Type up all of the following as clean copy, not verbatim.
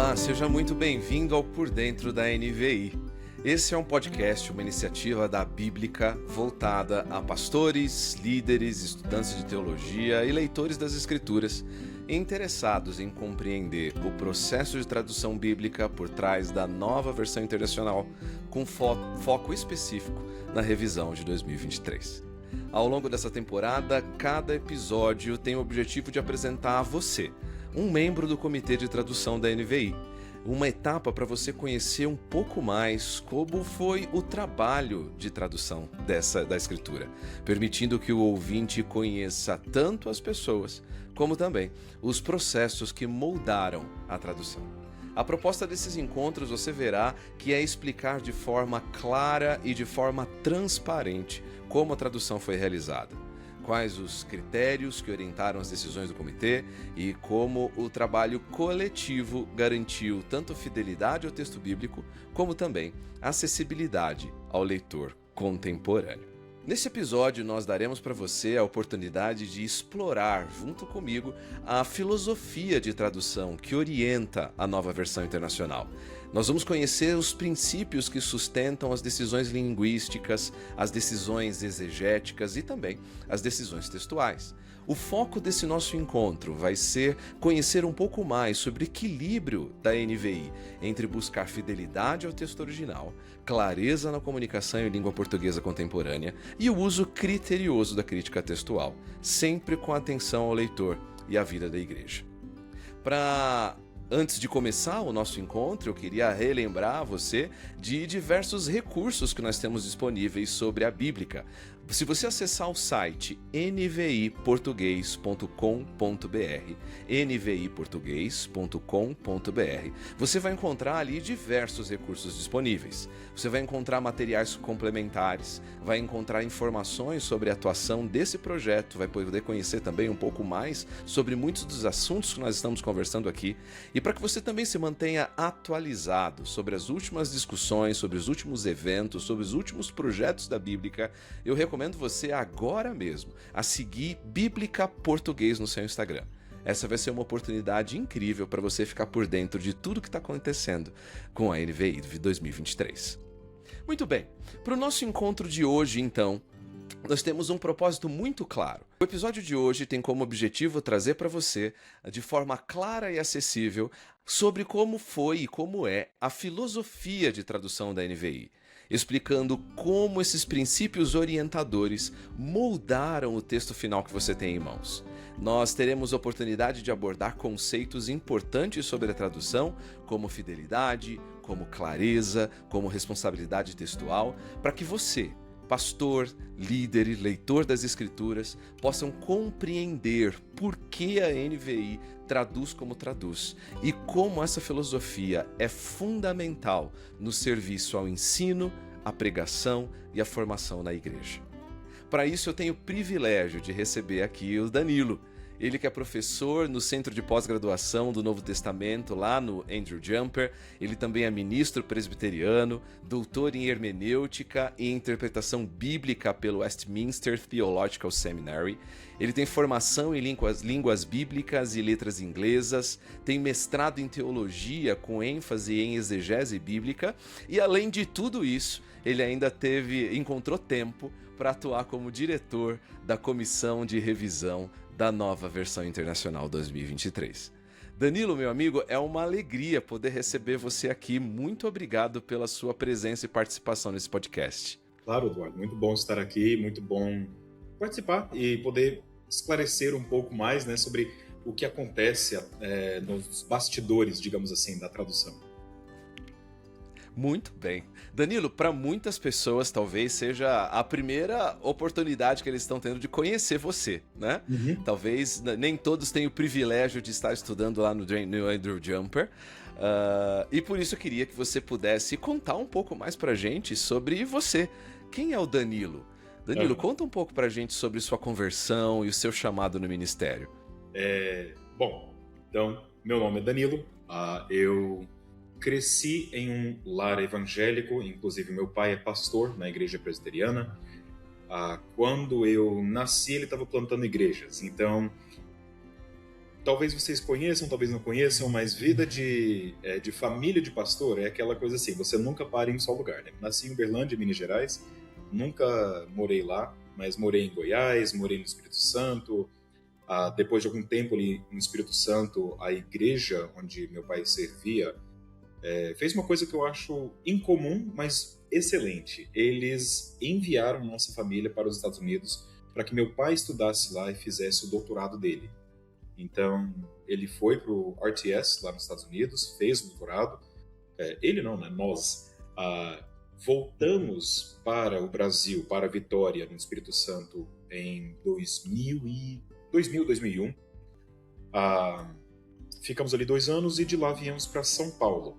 Olá, seja muito bem-vindo ao Por Dentro da NVI. Esse é um podcast, uma iniciativa da Bíblica voltada a pastores, líderes, estudantes de teologia e leitores das Escrituras interessados em compreender o processo de tradução bíblica por trás da nova versão internacional, com foco específico na revisão de 2023. Ao longo dessa temporada, cada episódio tem o objetivo de apresentar a você, um membro do Comitê de Tradução da NVI, uma etapa para você conhecer um pouco mais como foi o trabalho de tradução da escritura, permitindo que o ouvinte conheça tanto as pessoas como também os processos que moldaram a tradução. A proposta desses encontros você verá que é explicar de forma clara e de forma transparente como a tradução foi realizada, quais os critérios que orientaram as decisões do comitê e como o trabalho coletivo garantiu tanto fidelidade ao texto bíblico como também acessibilidade ao leitor contemporâneo. Neste episódio, nós daremos para você a oportunidade de explorar, junto comigo, a filosofia de tradução que orienta a nova versão internacional. Nós vamos conhecer os princípios que sustentam as decisões linguísticas, as decisões exegéticas e também as decisões textuais. O foco desse nosso encontro vai ser conhecer um pouco mais sobre o equilíbrio da NVI entre buscar fidelidade ao texto original, clareza na comunicação em língua portuguesa contemporânea e o uso criterioso da crítica textual, sempre com atenção ao leitor e à vida da igreja. Antes de começar o nosso encontro, eu queria relembrar você de diversos recursos que nós temos disponíveis sobre a Bíblica. Se você acessar o site nviportugues.com.br, nviportugues.com.br, você vai encontrar ali diversos recursos disponíveis. Você vai encontrar materiais complementares, vai encontrar informações sobre a atuação desse projeto, vai poder conhecer também um pouco mais sobre muitos dos assuntos que nós estamos conversando aqui. E para que você também se mantenha atualizado sobre as últimas discussões, sobre os últimos eventos, sobre os últimos projetos da Bíblica, eu recomendo você agora mesmo a seguir Bíblica Português no seu Instagram. Essa vai ser uma oportunidade incrível para você ficar por dentro de tudo que está acontecendo com a NVI de 2023. Muito bem, para o nosso encontro de hoje, então, nós temos um propósito muito claro. O episódio de hoje tem como objetivo trazer para você, de forma clara e acessível, sobre como foi e como é a filosofia de tradução da NVI, explicando como esses princípios orientadores moldaram o texto final que você tem em mãos. Nós teremos a oportunidade de abordar conceitos importantes sobre a tradução, como fidelidade, como clareza, como responsabilidade textual, para que você, pastor, líder e leitor das Escrituras, possam compreender por que a NVI traduz como traduz e como essa filosofia é fundamental no serviço ao ensino, à pregação e à formação na igreja. Para isso eu tenho o privilégio de receber aqui o Danilo. Ele que é professor no Centro de Pós-Graduação do Novo Testamento, lá no Andrew Jumper. Ele também é ministro presbiteriano, doutor em hermenêutica e interpretação bíblica pelo Westminster Theological Seminary. Ele tem formação em línguas bíblicas e letras inglesas, tem mestrado em teologia com ênfase em exegese bíblica e, além de tudo isso, ele ainda encontrou tempo para atuar como diretor da Comissão de Revisão da nova versão internacional 2023. Danilo, meu amigo, é uma alegria poder receber você aqui. Muito obrigado pela sua presença e participação nesse podcast. Claro, Eduardo. Muito bom estar aqui, muito bom participar e poder esclarecer um pouco mais, né, sobre o que acontece nos bastidores, digamos assim, da tradução. Muito bem. Danilo, para muitas pessoas talvez seja a primeira oportunidade que eles estão tendo de conhecer você, né? Uhum. Talvez nem todos tenham o privilégio de estar estudando lá no Andrew Jumper. E por isso eu queria que você pudesse contar um pouco mais pra gente sobre você. Quem é o Danilo? Danilo, conta um pouco pra gente sobre sua conversão e o seu chamado no ministério. Bom, então, meu nome é Danilo, eu cresci em um lar evangélico, inclusive meu pai é pastor na igreja presbiteriana. Quando eu nasci, ele estava plantando igrejas, então talvez vocês conheçam, talvez não conheçam, mas vida de família de pastor é aquela coisa assim, você nunca para em um só lugar, né? Nasci em Uberlândia, Minas Gerais, nunca morei lá, mas morei em Goiás, morei no Espírito Santo. Depois de algum tempo ali no Espírito Santo, a igreja onde meu pai servia fez uma coisa que eu acho incomum, mas excelente. Eles enviaram nossa família para os Estados Unidos para que meu pai estudasse lá e fizesse o doutorado dele. Então, ele foi para o RTS, lá nos Estados Unidos, fez o doutorado. Ele não, né? Nós voltamos para o Brasil, para Vitória, no Espírito Santo, em 2001. Ficamos ali 2 anos e de lá viemos para São Paulo.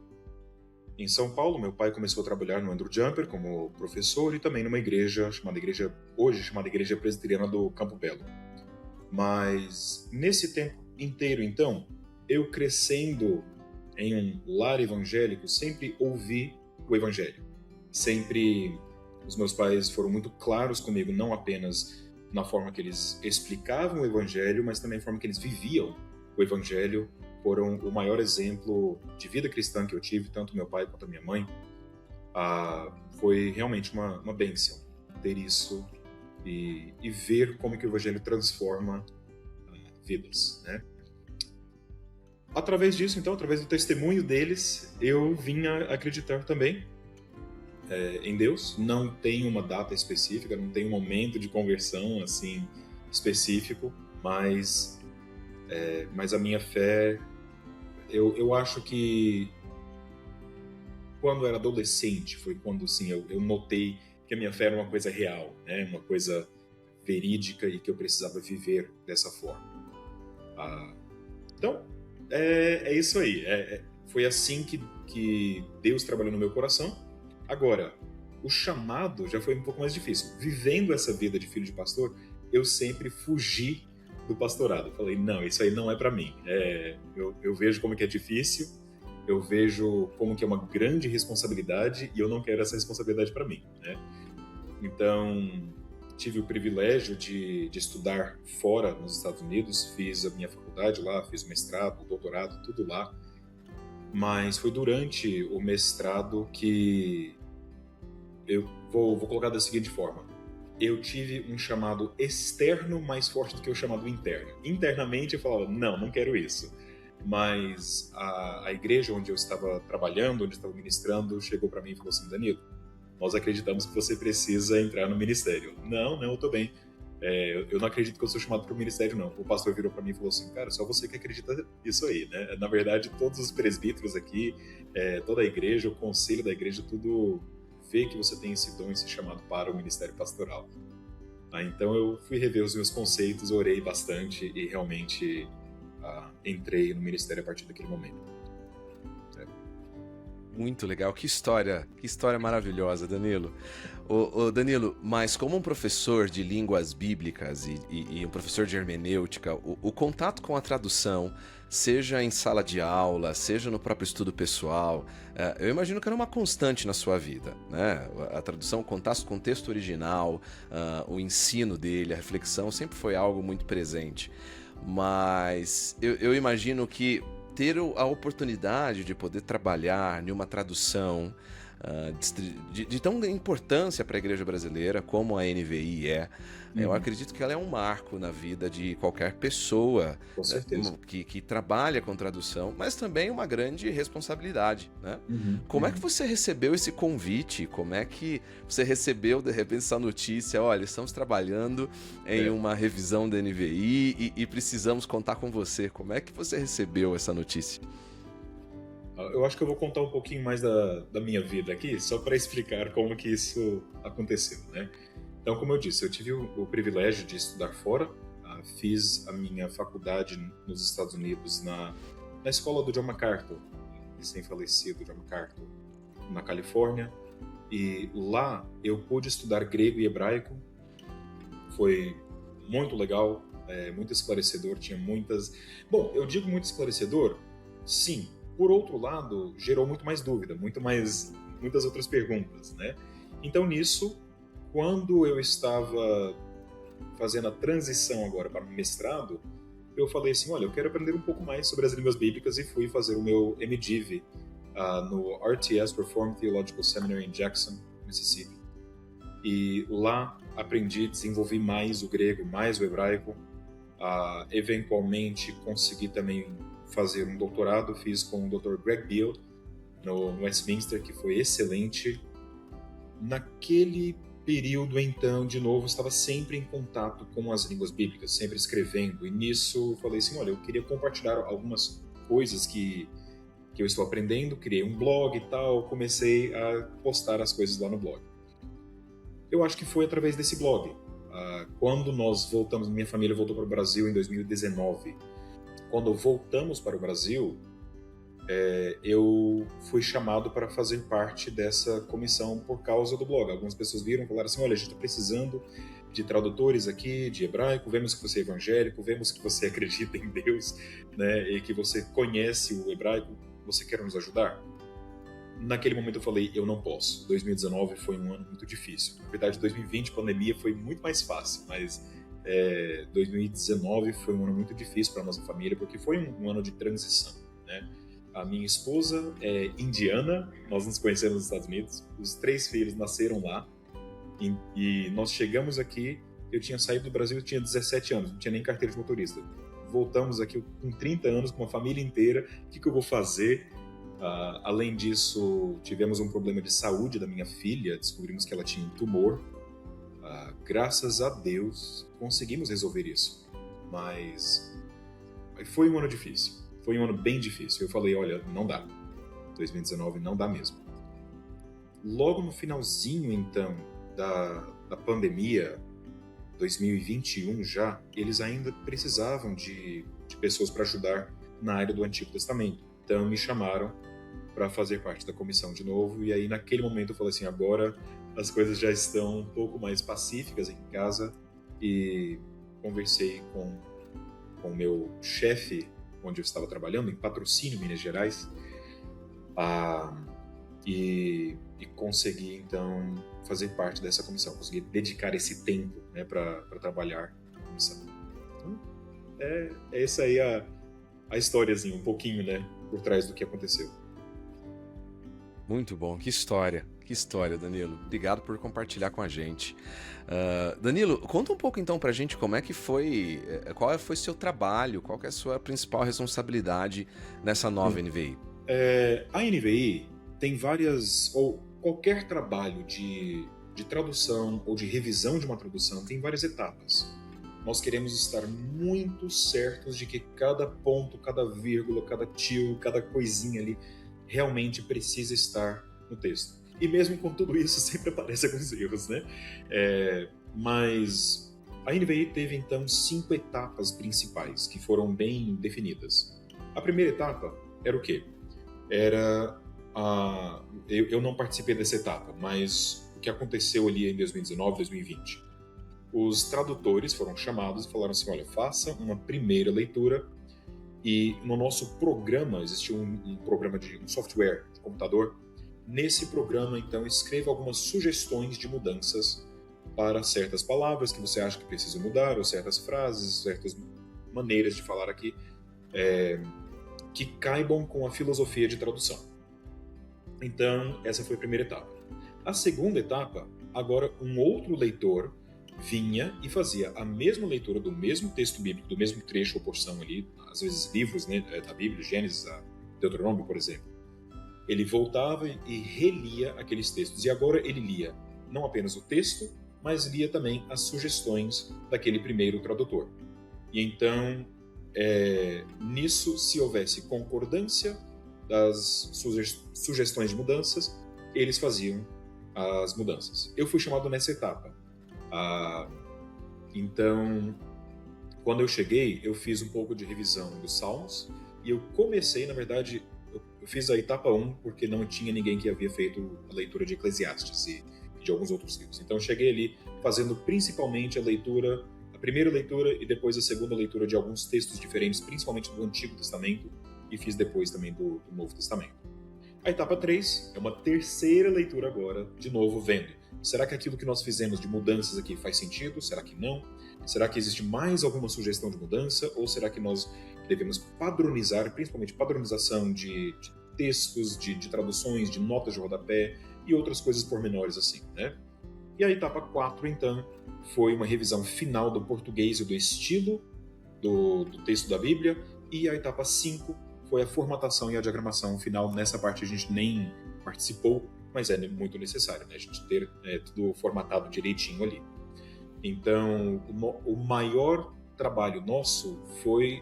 Em São Paulo, meu pai começou a trabalhar no Andrew Jumper como professor e também numa igreja hoje chamada Igreja Presbiteriana do Campo Belo. Mas nesse tempo inteiro, então, eu crescendo em um lar evangélico, sempre ouvi o evangelho. Sempre os meus pais foram muito claros comigo, não apenas na forma que eles explicavam o evangelho, mas também na forma que eles viviam o evangelho. Foram o maior exemplo de vida cristã que eu tive, tanto meu pai quanto a minha mãe. Foi realmente uma bênção ter isso e ver como que o evangelho transforma vidas, né? Através disso, então, através do testemunho deles, eu vim a acreditar também em Deus. Não tem uma data específica, não tem um momento de conversão assim específico, mas a minha fé, eu acho que quando eu era adolescente foi quando assim, eu notei que a minha fé era uma coisa real, né? Uma coisa verídica e que eu precisava viver dessa forma. Então, é isso aí. Foi assim que Deus trabalhou no meu coração. Agora, o chamado já foi um pouco mais difícil. Vivendo essa vida de filho de pastor, eu sempre fugi do pastorado. Eu falei, não, isso aí não é para mim. Eu vejo como que é difícil, eu vejo como que é uma grande responsabilidade e eu não quero essa responsabilidade para mim, né? Então, tive o privilégio de estudar fora nos Estados Unidos, fiz a minha faculdade lá, fiz o mestrado, o doutorado, tudo lá. Mas foi durante o mestrado que eu vou colocar da seguinte forma. Eu tive um chamado externo mais forte do que o chamado interno. Internamente eu falava, não quero isso. Mas a igreja onde eu estava trabalhando, onde eu estava ministrando, chegou para mim e falou assim, Danilo, nós acreditamos que você precisa entrar no ministério. Não, eu tô bem. Eu não acredito que eu sou chamado para o ministério, não. O pastor virou para mim e falou assim, cara, só você que acredita nisso aí, né? Na verdade, todos os presbíteros aqui, toda a igreja, o conselho da igreja, tudo vê que você tem esse dom, esse chamado para o ministério pastoral. Então eu fui rever os meus conceitos, orei bastante e realmente entrei no ministério a partir daquele momento. Muito legal, que história maravilhosa, Danilo. Danilo, mas como um professor de línguas bíblicas e um professor de hermenêutica, o contato com a tradução, seja em sala de aula, seja no próprio estudo pessoal, eu imagino que era uma constante na sua vida, né? A tradução, o contato com o texto original, o ensino dele, a reflexão, sempre foi algo muito presente. Mas eu imagino que ter a oportunidade de poder trabalhar em uma tradução de tão importância para a igreja brasileira como a NVI eu acredito que ela é um marco na vida de qualquer pessoa, com certeza, que trabalha com tradução, mas também uma grande responsabilidade, né? Como é que você recebeu esse convite? Como é que você recebeu, de repente, essa notícia? Olha, estamos trabalhando em uma revisão da NVI e precisamos contar com você. Como é que você recebeu essa notícia? Eu acho que eu vou contar um pouquinho mais da minha vida aqui, só para explicar como que isso aconteceu, né? Então, como eu disse, eu tive o privilégio de estudar fora, fiz a minha faculdade nos Estados Unidos na escola do John MacArthur, recém-falecido John MacArthur, na Califórnia, e lá eu pude estudar grego e hebraico. Foi muito legal, muito esclarecedor, tinha muitas... Bom, eu digo muito esclarecedor, sim. Por outro lado, gerou muito mais dúvida, muitas outras perguntas, né? Então, nisso, quando eu estava fazendo a transição agora para o mestrado, eu falei assim, olha, eu quero aprender um pouco mais sobre as línguas bíblicas e fui fazer o meu MDiv no RTS, Reformed Theological Seminary em Jackson, Mississippi. E lá aprendi, desenvolvi mais o grego, mais o hebraico. Eventualmente consegui também fazer um doutorado, fiz com o Dr. Greg Beale no Westminster, que foi excelente. Naquele período, então, de novo, estava sempre em contato com as línguas bíblicas, sempre escrevendo. E nisso, falei assim, olha, eu queria compartilhar algumas coisas que eu estou aprendendo, criei um blog e tal, comecei a postar as coisas lá no blog. Eu acho que foi através desse blog. Quando nós voltamos, minha família voltou para o Brasil em 2019. Quando voltamos para o Brasil, eu fui chamado para fazer parte dessa comissão por causa do blog. Algumas pessoas viram e falaram assim, olha, a gente está precisando de tradutores aqui, de hebraico, vemos que você é evangélico, vemos que você acredita em Deus, né, e que você conhece o hebraico, você quer nos ajudar? Naquele momento eu falei, eu não posso. 2019 foi um ano muito difícil. Na verdade, 2020, pandemia, foi muito mais fácil, mas 2019 foi um ano muito difícil para a nossa família, porque foi um ano de transição, né? A minha esposa é indiana, nós nos conhecemos nos Estados Unidos, os 3 filhos nasceram lá, e nós chegamos aqui, eu tinha saído do Brasil, eu tinha 17 anos, não tinha nem carteira de motorista. Voltamos aqui com 30 anos, com uma família inteira, o que eu vou fazer? Além disso, tivemos um problema de saúde da minha filha, descobrimos que ela tinha um tumor. Graças a Deus, conseguimos resolver isso. Mas foi um ano difícil, foi um ano bem difícil. Eu falei, olha, não dá. 2019 não dá mesmo. Logo no finalzinho, então, da pandemia, 2021 já, eles ainda precisavam de pessoas para ajudar na área do Antigo Testamento. Então me chamaram para fazer parte da comissão de novo, e aí naquele momento eu falei assim, agora as coisas já estão um pouco mais pacíficas em casa, e conversei com o meu chefe, onde eu estava trabalhando, em Patrocínio, Minas Gerais, e consegui então fazer parte dessa comissão, consegui dedicar esse tempo, né, para trabalhar na comissão. Então, é essa aí a historiazinha, um pouquinho, né, por trás do que aconteceu. Muito bom, que história, Danilo. Obrigado por compartilhar com a gente. Danilo, conta um pouco então pra gente como é que foi, qual foi seu trabalho, qual que é a sua principal responsabilidade nessa nova NVI? A NVI tem várias, ou qualquer trabalho de tradução ou de revisão de uma tradução tem várias etapas. Nós queremos estar muito certos de que cada ponto, cada vírgula, cada tio, cada coisinha ali realmente precisa estar no texto. E mesmo com tudo isso, sempre aparecem alguns erros, né? Mas a NVI teve, então, 5 etapas principais, que foram bem definidas. A primeira etapa era o quê? Eu não participei dessa etapa, mas o que aconteceu ali em 2019, 2020? Os tradutores foram chamados e falaram assim, olha, faça uma primeira leitura. E no nosso programa, existia um programa um software de computador. Nesse programa, então, escreva algumas sugestões de mudanças para certas palavras que você acha que precisa mudar, ou certas frases, certas maneiras de falar aqui, que caibam com a filosofia de tradução. Então, essa foi a primeira etapa. A segunda etapa, agora um outro leitor vinha e fazia a mesma leitura do mesmo texto bíblico, do mesmo trecho ou porção ali, às vezes livros, né, da Bíblia, Gênesis, Deuteronômio, por exemplo. Ele voltava e relia aqueles textos. E agora ele lia não apenas o texto, mas lia também as sugestões daquele primeiro tradutor. E então, nisso, se houvesse concordância das sugestões de mudanças, eles faziam as mudanças. Eu fui chamado nessa etapa. Então, quando eu cheguei, eu fiz um pouco de revisão dos Salmos e eu comecei, na verdade, eu fiz a etapa 1 porque não tinha ninguém que havia feito a leitura de Eclesiastes e de alguns outros livros. Então, eu cheguei ali fazendo principalmente a primeira leitura e depois a segunda leitura de alguns textos diferentes, principalmente do Antigo Testamento, e fiz depois também do Novo Testamento. A etapa 3 é uma terceira leitura agora, de novo vendo. Será que aquilo que nós fizemos de mudanças aqui faz sentido? Será que não? Será que existe mais alguma sugestão de mudança? Ou será que nós devemos padronizar, principalmente padronização de textos, de traduções, de notas de rodapé e outras coisas pormenores assim, né? E a etapa 4, então, foi uma revisão final do português e do estilo do texto da Bíblia, e a etapa 5 foi a formatação e a diagramação final. Nessa parte a gente nem participou, mas é muito necessário, né? A gente ter tudo formatado direitinho ali. Então, o maior trabalho nosso foi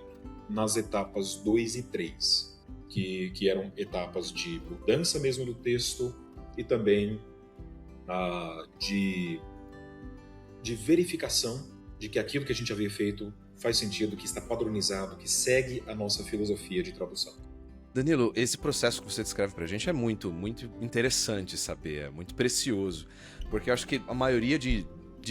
nas etapas 2 e 3, que eram etapas de mudança mesmo do texto e também de verificação de que aquilo que a gente havia feito faz sentido, que está padronizado, que segue a nossa filosofia de tradução. Danilo, esse processo que você descreve pra gente é muito, muito interessante saber, é muito precioso, porque eu acho que a maioria de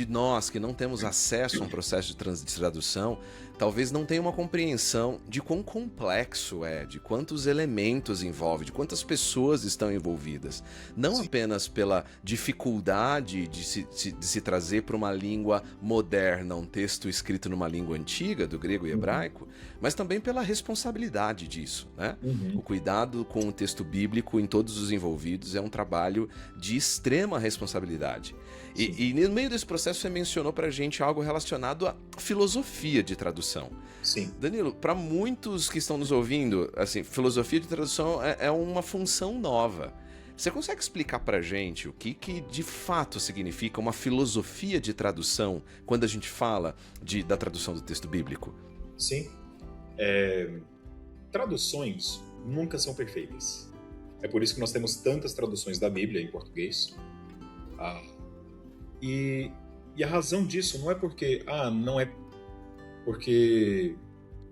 nós que não temos acesso a um processo de tradução, talvez não tenha uma compreensão de quão complexo é, de quantos elementos envolve, de quantas pessoas estão envolvidas. Não Sim. apenas pela dificuldade de se trazer para uma língua moderna um texto escrito numa língua antiga, do grego e hebraico, mas também pela responsabilidade disso, né? O cuidado com o texto bíblico em todos os envolvidos é um trabalho de extrema responsabilidade. E no meio desse processo você mencionou pra gente algo relacionado à filosofia de tradução. Sim. Danilo, para muitos que estão nos ouvindo, assim, filosofia de tradução é uma função nova. Você consegue explicar pra gente o que de fato significa uma filosofia de tradução quando a gente fala da tradução do texto bíblico? Sim. Traduções nunca são perfeitas. É por isso que nós temos tantas traduções da Bíblia em português. E a razão disso não é porque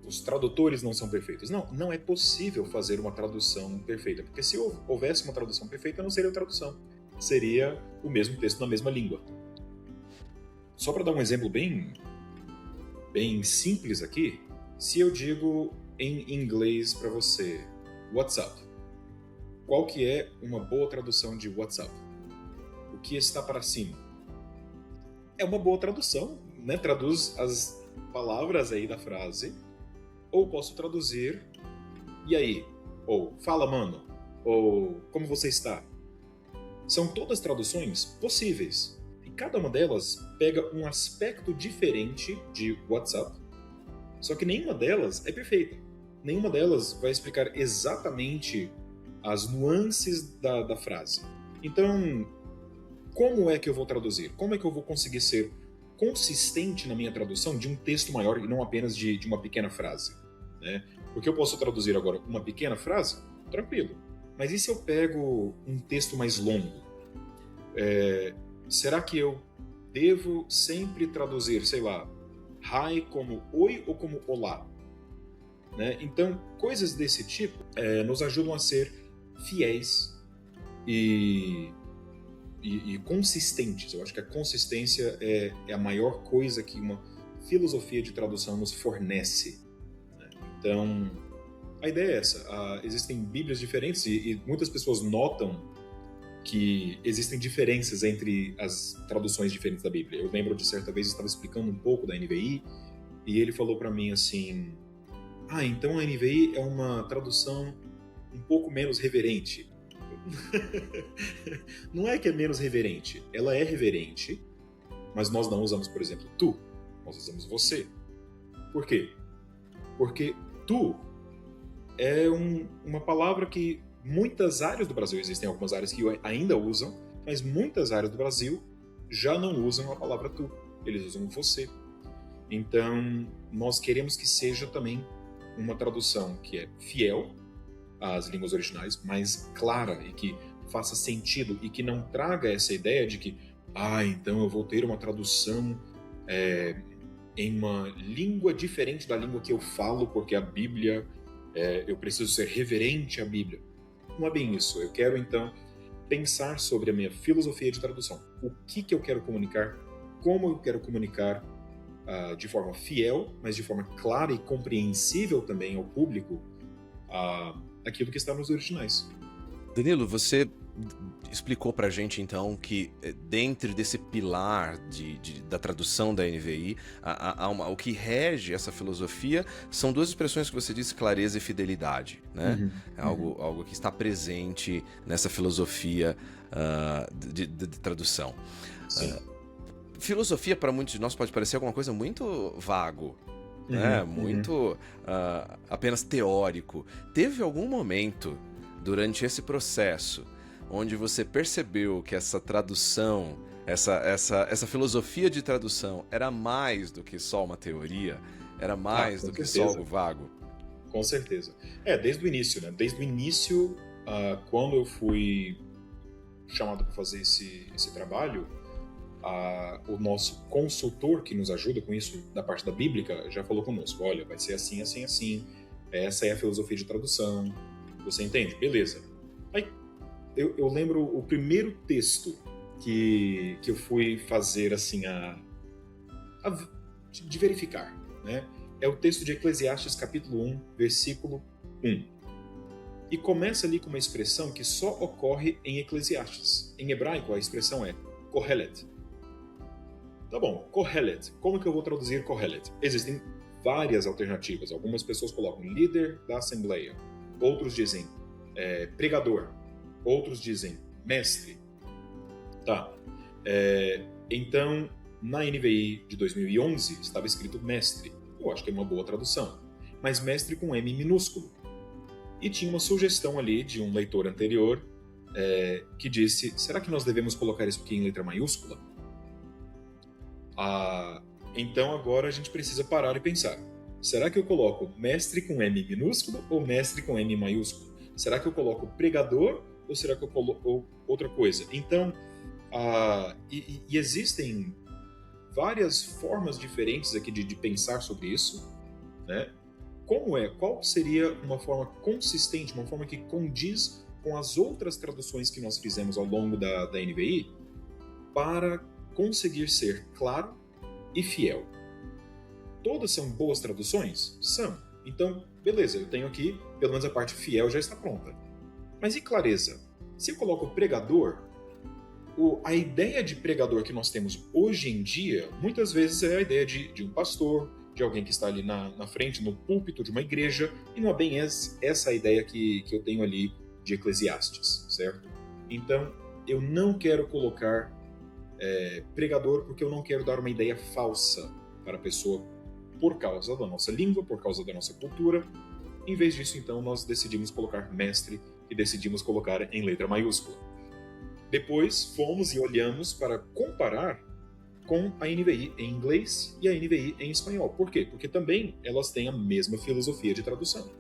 os tradutores não são perfeitos. Não é possível fazer uma tradução perfeita, porque se houvesse uma tradução perfeita, não seria tradução. Seria o mesmo texto na mesma língua. Só para dar um exemplo bem simples aqui, se eu digo em inglês para você, WhatsApp, qual que é uma boa tradução de WhatsApp? O que está para cima? É uma boa tradução, né? Traduz as palavras aí da frase. Ou posso traduzir, e aí? Ou, fala, mano. Ou, como você está? São todas traduções possíveis. E cada uma delas pega um aspecto diferente de WhatsApp. Só que nenhuma delas é perfeita. Nenhuma delas vai explicar exatamente as nuances da frase. Então, como é que eu vou traduzir? Como é que eu vou conseguir ser consistente na minha tradução de um texto maior e não apenas de uma pequena frase, né? Porque eu posso traduzir agora uma pequena frase, tranquilo. Mas e se eu pego um texto mais longo? Será que eu devo sempre traduzir, sei lá, hi como oi ou como olá? Né? Então, coisas desse tipo nos ajudam a ser fiéis e consistentes. Eu acho que a consistência é a maior coisa que uma filosofia de tradução nos fornece, né? Então, a ideia é essa. Existem bíblias diferentes e muitas pessoas notam que existem diferenças entre as traduções diferentes da Bíblia. Eu lembro de certa vez eu estava explicando um pouco da NVI e ele falou para mim assim: então a NVI é uma tradução um pouco menos reverente. Não é que é menos reverente, ela é reverente, mas nós não usamos, por exemplo, tu, nós usamos você. Por quê? Porque tu é uma palavra que muitas áreas do Brasil, existem algumas áreas que ainda usam, mas muitas áreas do Brasil já não usam a palavra tu, eles usam você. Então, nós queremos que seja também uma tradução que é fiel às línguas originais, mais clara e que faça sentido e que não traga essa ideia de que então eu vou ter uma tradução em uma língua diferente da língua que eu falo, porque a Bíblia, eu preciso ser reverente à Bíblia. Não é bem isso. Eu quero, então, pensar sobre a minha filosofia de tradução. O que eu quero comunicar, como eu quero comunicar de forma fiel, mas de forma clara e compreensível também ao público, aquilo que está nos originais. Danilo, você explicou pra gente, então, que dentro desse pilar da tradução da NVI, o que rege essa filosofia são duas expressões que você disse, clareza e fidelidade, né? É algo que está presente nessa filosofia de tradução. Filosofia, para muitos de nós, pode parecer alguma coisa muito vago, né? Muito apenas teórico. Teve algum momento durante esse processo onde você percebeu que essa tradução, essa filosofia de tradução era mais do que só uma teoria, era mais do que só algo vago? Com certeza. Desde o início, né? Desde o início, quando eu fui chamado para fazer esse trabalho, o nosso consultor que nos ajuda com isso, da parte da bíblica, já falou conosco, olha, vai ser assim, assim, assim, essa é a filosofia de tradução, você entende? Beleza. Aí, eu lembro o primeiro texto que eu fui fazer, assim, de verificar, né? É o texto de Eclesiastes, capítulo 1, versículo 1. E começa ali com uma expressão que só ocorre em Eclesiastes. Em hebraico, a expressão é Kohelet. Tá bom, Kohelet. Como que eu vou traduzir Kohelet? Existem várias alternativas. Algumas pessoas colocam líder da assembleia. Outros dizem pregador. Outros dizem mestre. Tá. Então, na NVI de 2011, estava escrito mestre. Eu acho que é uma boa tradução. Mas mestre com M minúsculo. E tinha uma sugestão ali de um leitor anterior que disse, será que nós devemos colocar isso aqui em letra maiúscula? Então agora a gente precisa parar e pensar. Será que eu coloco mestre com M minúsculo ou mestre com M maiúsculo? Será que eu coloco pregador ou será que eu coloco outra coisa? Então, e existem várias formas diferentes aqui de pensar sobre isso, né? Qual seria uma forma consistente, uma forma que condiz com as outras traduções que nós fizemos ao longo da NVI para conseguir ser claro e fiel? Todas são boas traduções? São. Então, beleza, eu tenho aqui, pelo menos a parte fiel já está pronta. Mas e clareza? Se eu coloco pregador, a ideia de pregador que nós temos hoje em dia, muitas vezes é a ideia de um pastor, de alguém que está ali na frente, no púlpito de uma igreja, e não é bem essa a ideia que eu tenho ali de Eclesiastes, certo? Então, eu não quero colocar pregador porque eu não quero dar uma ideia falsa para a pessoa por causa da nossa língua, por causa da nossa cultura. Em vez disso, então, nós decidimos colocar mestre e decidimos colocar em letra maiúscula. Depois, fomos e olhamos para comparar com a NVI em inglês e a NVI em espanhol. Por quê? Porque também elas têm a mesma filosofia de tradução.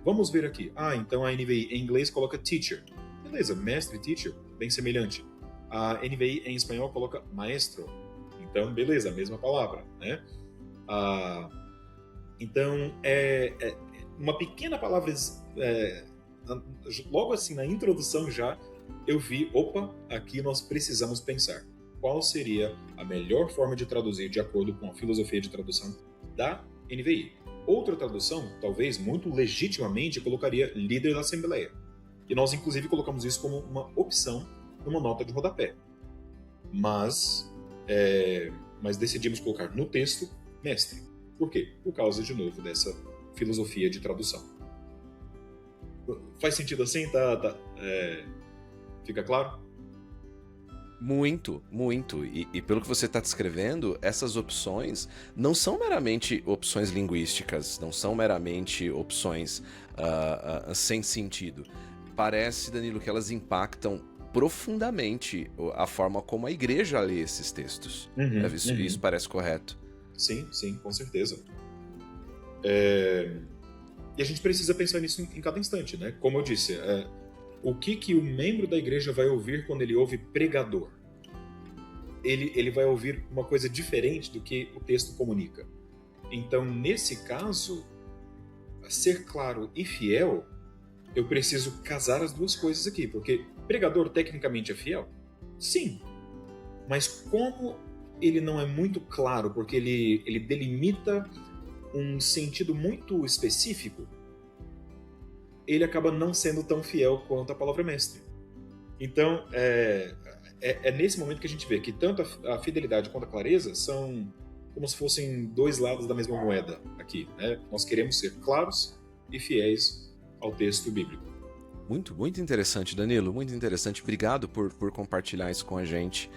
Vamos ver aqui. Então a NVI em inglês coloca teacher. Beleza, mestre, teacher, bem semelhante. A NVI em espanhol coloca maestro. Então, beleza, a mesma palavra, né? Então, uma pequena palavra, logo assim, na introdução já, eu vi, aqui nós precisamos pensar. Qual seria a melhor forma de traduzir de acordo com a filosofia de tradução da NVI? Outra tradução, talvez muito legitimamente, colocaria líder da Assembleia. E nós, inclusive, colocamos isso como uma opção numa nota de rodapé. Mas decidimos colocar no texto mestre. Por quê? Por causa, de novo, dessa filosofia de tradução. Faz sentido assim? Fica claro? Muito, muito. E pelo que você está descrevendo, essas opções não são meramente opções linguísticas, não são meramente opções sem sentido. Parece, Danilo, que elas impactam profundamente a forma como a igreja lê esses textos. Isso parece correto? Sim, com certeza. E a gente precisa pensar nisso em cada instante, né? Como eu disse, o que o membro da igreja vai ouvir quando ele ouve pregador? Ele vai ouvir uma coisa diferente do que o texto comunica. Então, nesse caso, ser claro e fiel, eu preciso casar as duas coisas aqui, porque pregador tecnicamente é fiel? Sim. Mas como ele não é muito claro, porque ele delimita um sentido muito específico, ele acaba não sendo tão fiel quanto a palavra mestre. Então, é nesse momento que a gente vê que tanto a fidelidade quanto a clareza são como se fossem dois lados da mesma moeda aqui, né? Nós queremos ser claros e fiéis ao texto bíblico. Muito, muito interessante, Danilo, muito interessante. Obrigado por compartilhar isso com a gente.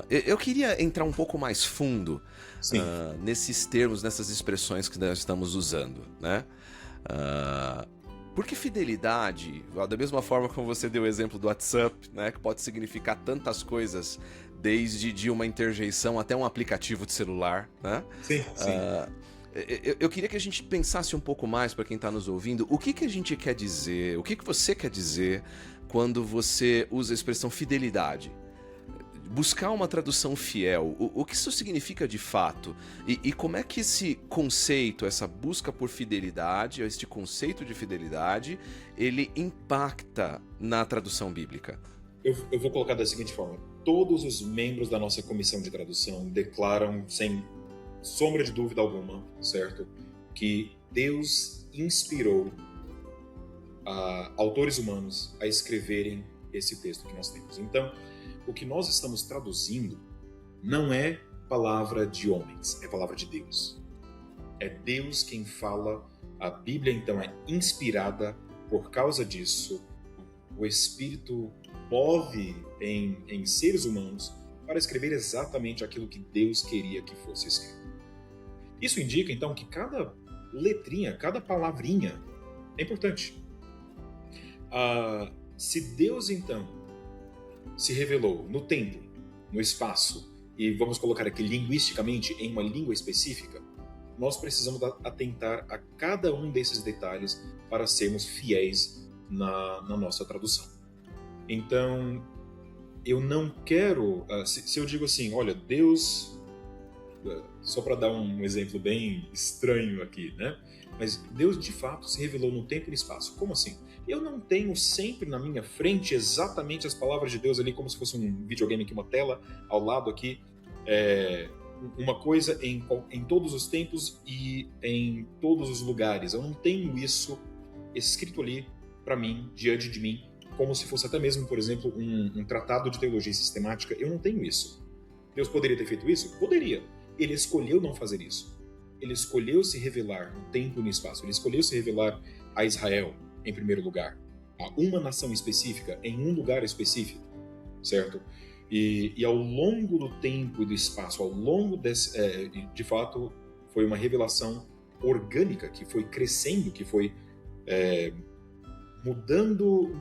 Eu queria entrar um pouco mais fundo Sim. nesses termos, nessas expressões que nós estamos usando, né? Porque fidelidade, da mesma forma como você deu o exemplo do WhatsApp, né, que pode significar tantas coisas, desde de uma interjeição até um aplicativo de celular, né? Sim, sim. Eu queria que a gente pensasse um pouco mais, para quem está nos ouvindo, o que a gente quer dizer, o que você quer dizer quando você usa a expressão fidelidade. Buscar uma tradução fiel, o que isso significa de fato? E como é que esse conceito, essa busca por fidelidade, este conceito de fidelidade, ele impacta na tradução bíblica? Eu vou colocar da seguinte forma: todos os membros da nossa comissão de tradução declaram, sem sombra de dúvida alguma, certo, que Deus inspirou autores humanos a escreverem esse texto que nós temos. Então, o que nós estamos traduzindo não é palavra de homens, é palavra de Deus. É Deus quem fala. A Bíblia, então, é inspirada. Por causa disso, o Espírito move em seres humanos para escrever exatamente aquilo que Deus queria que fosse escrito. Isso indica, então, que cada letrinha, cada palavrinha é importante. Se Deus, então, se revelou no tempo, no espaço, e vamos colocar aqui linguisticamente em uma língua específica, nós precisamos atentar a cada um desses detalhes para sermos fiéis na nossa tradução. Então, eu não quero... Se eu digo assim, olha, Deus... Só para dar um exemplo bem estranho aqui, né? Mas Deus, de fato, se revelou no tempo e no espaço. Como assim? Eu não tenho sempre na minha frente exatamente as palavras de Deus ali, como se fosse um videogame aqui, uma tela ao lado aqui. Uma coisa em todos os tempos e em todos os lugares. Eu não tenho isso escrito ali para mim, diante de mim, como se fosse até mesmo, por exemplo, um tratado de teologia sistemática. Eu não tenho isso. Deus poderia ter feito isso? Poderia. Ele escolheu não fazer isso. Ele escolheu se revelar no tempo e no espaço. Ele escolheu se revelar a Israel, em primeiro lugar, a uma nação específica, em um lugar específico, certo? E ao longo do tempo e do espaço, ao longo de fato, foi uma revelação orgânica que foi crescendo, que foi mudando,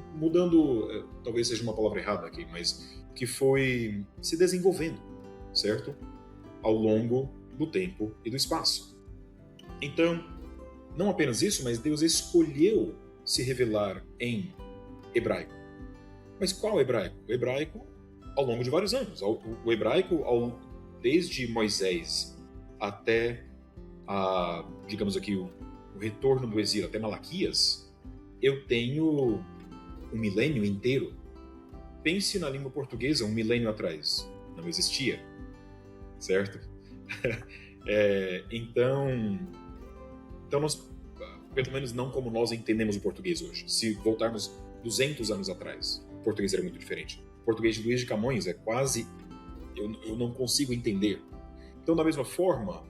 talvez seja uma palavra errada aqui, mas que foi se desenvolvendo, certo? Ao longo do tempo e do espaço. Então, não apenas isso, mas Deus escolheu se revelar em hebraico. Mas qual hebraico? O hebraico ao longo de vários anos. O hebraico, desde Moisés até, digamos aqui, o retorno do exílio, até Malaquias, eu tenho um milênio inteiro. Pense na língua portuguesa um milênio atrás. Não existia. Certo? Então nós, pelo menos não como nós entendemos o português hoje. Se voltarmos 200 anos atrás, o português era muito diferente. O português de Luís de Camões é quase... Eu não consigo entender. Então, da mesma forma,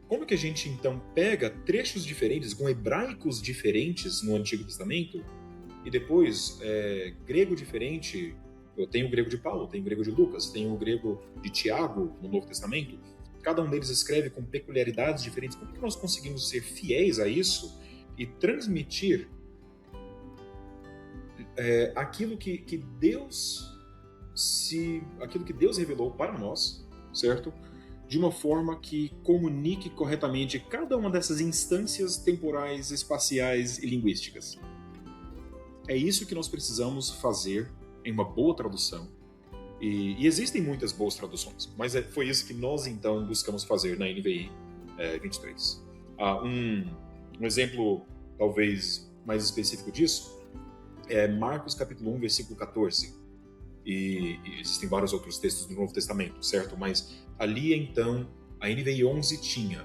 como que a gente, então, pega trechos diferentes, com hebraicos diferentes no Antigo Testamento, e depois grego diferente... Eu tenho o grego de Paulo, tenho o grego de Lucas, tenho o grego de Tiago no Novo Testamento. Cada um deles escreve com peculiaridades diferentes. Como que nós conseguimos ser fiéis a isso e transmitir aquilo que Deus revelou para nós, certo? De uma forma que comunique corretamente cada uma dessas instâncias temporais, espaciais e linguísticas. É isso que nós precisamos fazer em uma boa tradução. E existem muitas boas traduções, mas foi isso que nós então buscamos fazer na NVI 23. Um exemplo talvez mais específico disso é Marcos capítulo 1, versículo 14. E existem vários outros textos do Novo Testamento, certo? Mas ali então a NVI 11 tinha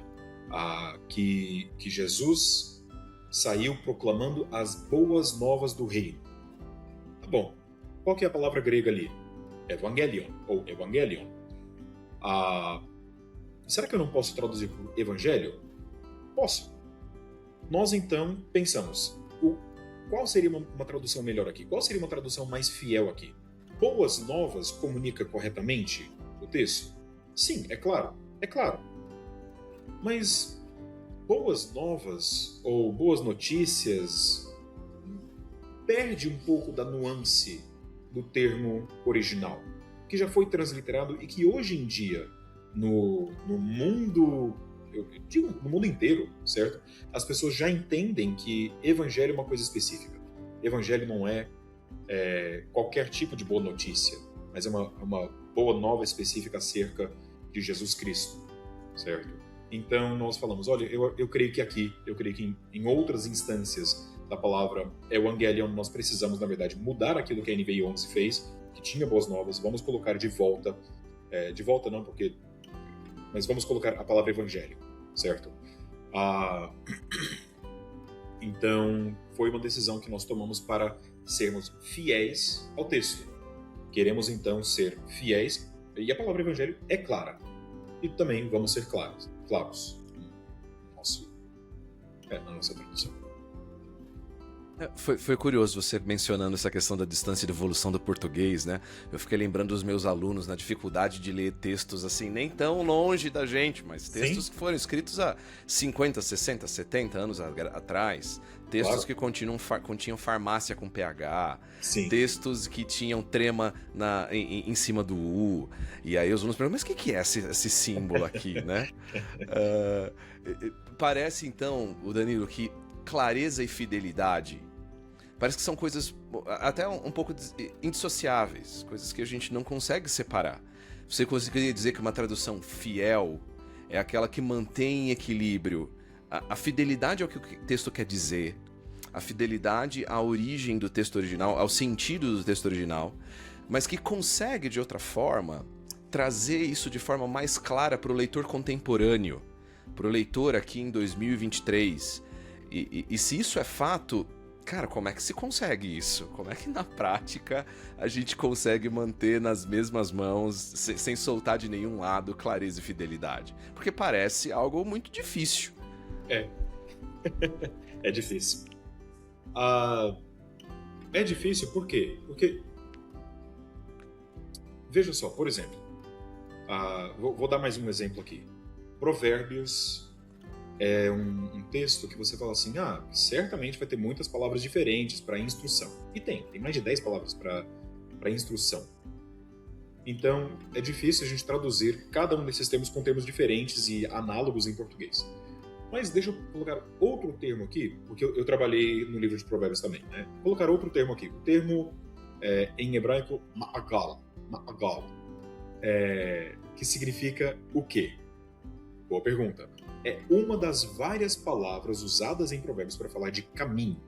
que Jesus saiu proclamando as boas novas do reino. Tá bom. Qual que é a palavra grega ali? Evangelion, ou Evangelion. Será que eu não posso traduzir por evangelho? Posso. Nós então pensamos, qual seria uma tradução melhor aqui? Qual seria uma tradução mais fiel aqui? Boas novas comunica corretamente o texto? Sim, é claro. Mas boas novas ou boas notícias perde um pouco da nuance do termo original, que já foi transliterado e que hoje em dia, no mundo, eu digo no mundo inteiro, certo? As pessoas já entendem que evangelho é uma coisa específica. Evangelho não é qualquer tipo de boa notícia, mas é uma boa nova específica acerca de Jesus Cristo, certo? Então nós falamos, olha, eu creio que aqui, eu creio que em outras instâncias da palavra Evangelion, nós precisamos, na verdade, mudar aquilo que a NVI 11 fez, que tinha boas novas, vamos colocar de volta, de volta não, mas vamos colocar a palavra evangelho, certo? Então, foi uma decisão que nós tomamos para sermos fiéis ao texto. Queremos, então, ser fiéis, e a palavra evangelho é clara. E também vamos ser claros na nossa tradução. Foi curioso você mencionando essa questão da distância de evolução do português, né? Eu fiquei lembrando dos meus alunos na dificuldade de ler textos assim, nem tão longe da gente, mas textos que foram escritos há 50, 60, 70 anos atrás. Textos que continham farmácia com PH. Sim. Textos que tinham trema em cima do U. E aí os alunos perguntam, mas o que é esse símbolo aqui, né? Parece, então, o Danilo, que clareza e fidelidade parece que são coisas até um pouco indissociáveis, coisas que a gente não consegue separar. Você conseguiria dizer que uma tradução fiel é aquela que mantém em equilíbrio a fidelidade ao que o texto quer dizer, a fidelidade à origem do texto original, ao sentido do texto original, mas que consegue, de outra forma, trazer isso de forma mais clara para o leitor contemporâneo, para o leitor aqui em 2023. E se isso é fato, cara, como é que se consegue isso? Como é que na prática a gente consegue manter nas mesmas mãos, sem soltar de nenhum lado, clareza e fidelidade? Porque parece algo muito difícil. É difícil. É difícil por quê? Porque, veja só, por exemplo, vou dar mais um exemplo aqui. Provérbios é um texto que você fala assim, certamente vai ter muitas palavras diferentes para instrução. E tem mais de 10 palavras para instrução. Então, é difícil a gente traduzir cada um desses termos com termos diferentes e análogos em português. Mas deixa eu colocar outro termo aqui, porque eu trabalhei no livro de Provérbios também, né? Vou colocar outro termo aqui. O termo, em hebraico, ma'agal, que significa o quê? Boa pergunta. É uma das várias palavras usadas em Provérbios para falar de caminho.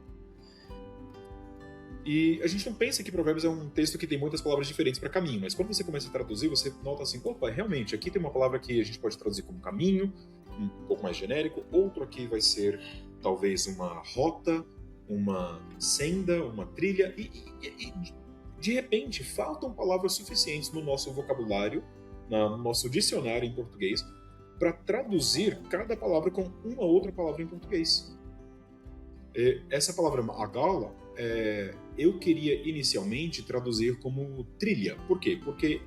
E a gente não pensa que Provérbios é um texto que tem muitas palavras diferentes para caminho, mas quando você começa a traduzir, você nota assim, opa, realmente, aqui tem uma palavra que a gente pode traduzir como caminho, um pouco mais genérico, outro aqui vai ser talvez uma rota, uma senda, uma trilha, e de repente faltam palavras suficientes no nosso vocabulário, no nosso dicionário em português, para traduzir cada palavra com uma outra palavra em português. Essa palavra agala, eu queria inicialmente traduzir como trilha. Por quê? Porque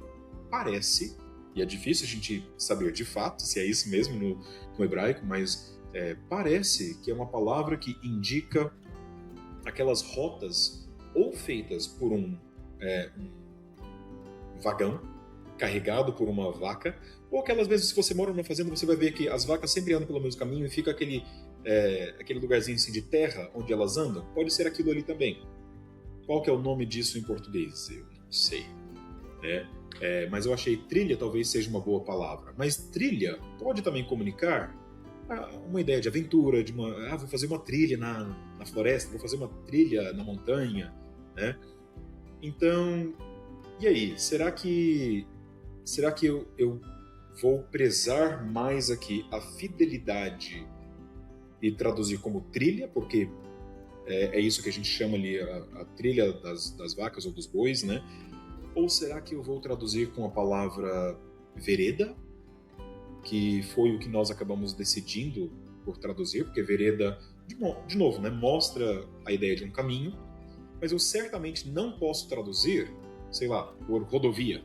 parece, e é difícil a gente saber de fato se é isso mesmo no hebraico, mas parece que é uma palavra que indica aquelas rotas ou feitas por um vagão carregado por uma vaca, ou aquelas vezes, se você mora numa fazenda, você vai ver que as vacas sempre andam pelo mesmo caminho e fica aquele lugarzinho assim de terra onde elas andam. Pode ser aquilo ali também. Qual que é o nome disso em português? Eu não sei. Mas eu achei trilha talvez seja uma boa palavra. Mas trilha pode também comunicar uma ideia de aventura, vou fazer uma trilha na floresta, vou fazer uma trilha na montanha, né? Então, e aí? Será que eu vou prezar mais aqui a fidelidade e traduzir como trilha, porque É isso que a gente chama ali a trilha das vacas ou dos bois, né? Ou será que eu vou traduzir com a palavra vereda, que foi o que nós acabamos decidindo por traduzir, porque vereda, de novo, né, mostra a ideia de um caminho, mas eu certamente não posso traduzir, sei lá, por rodovia.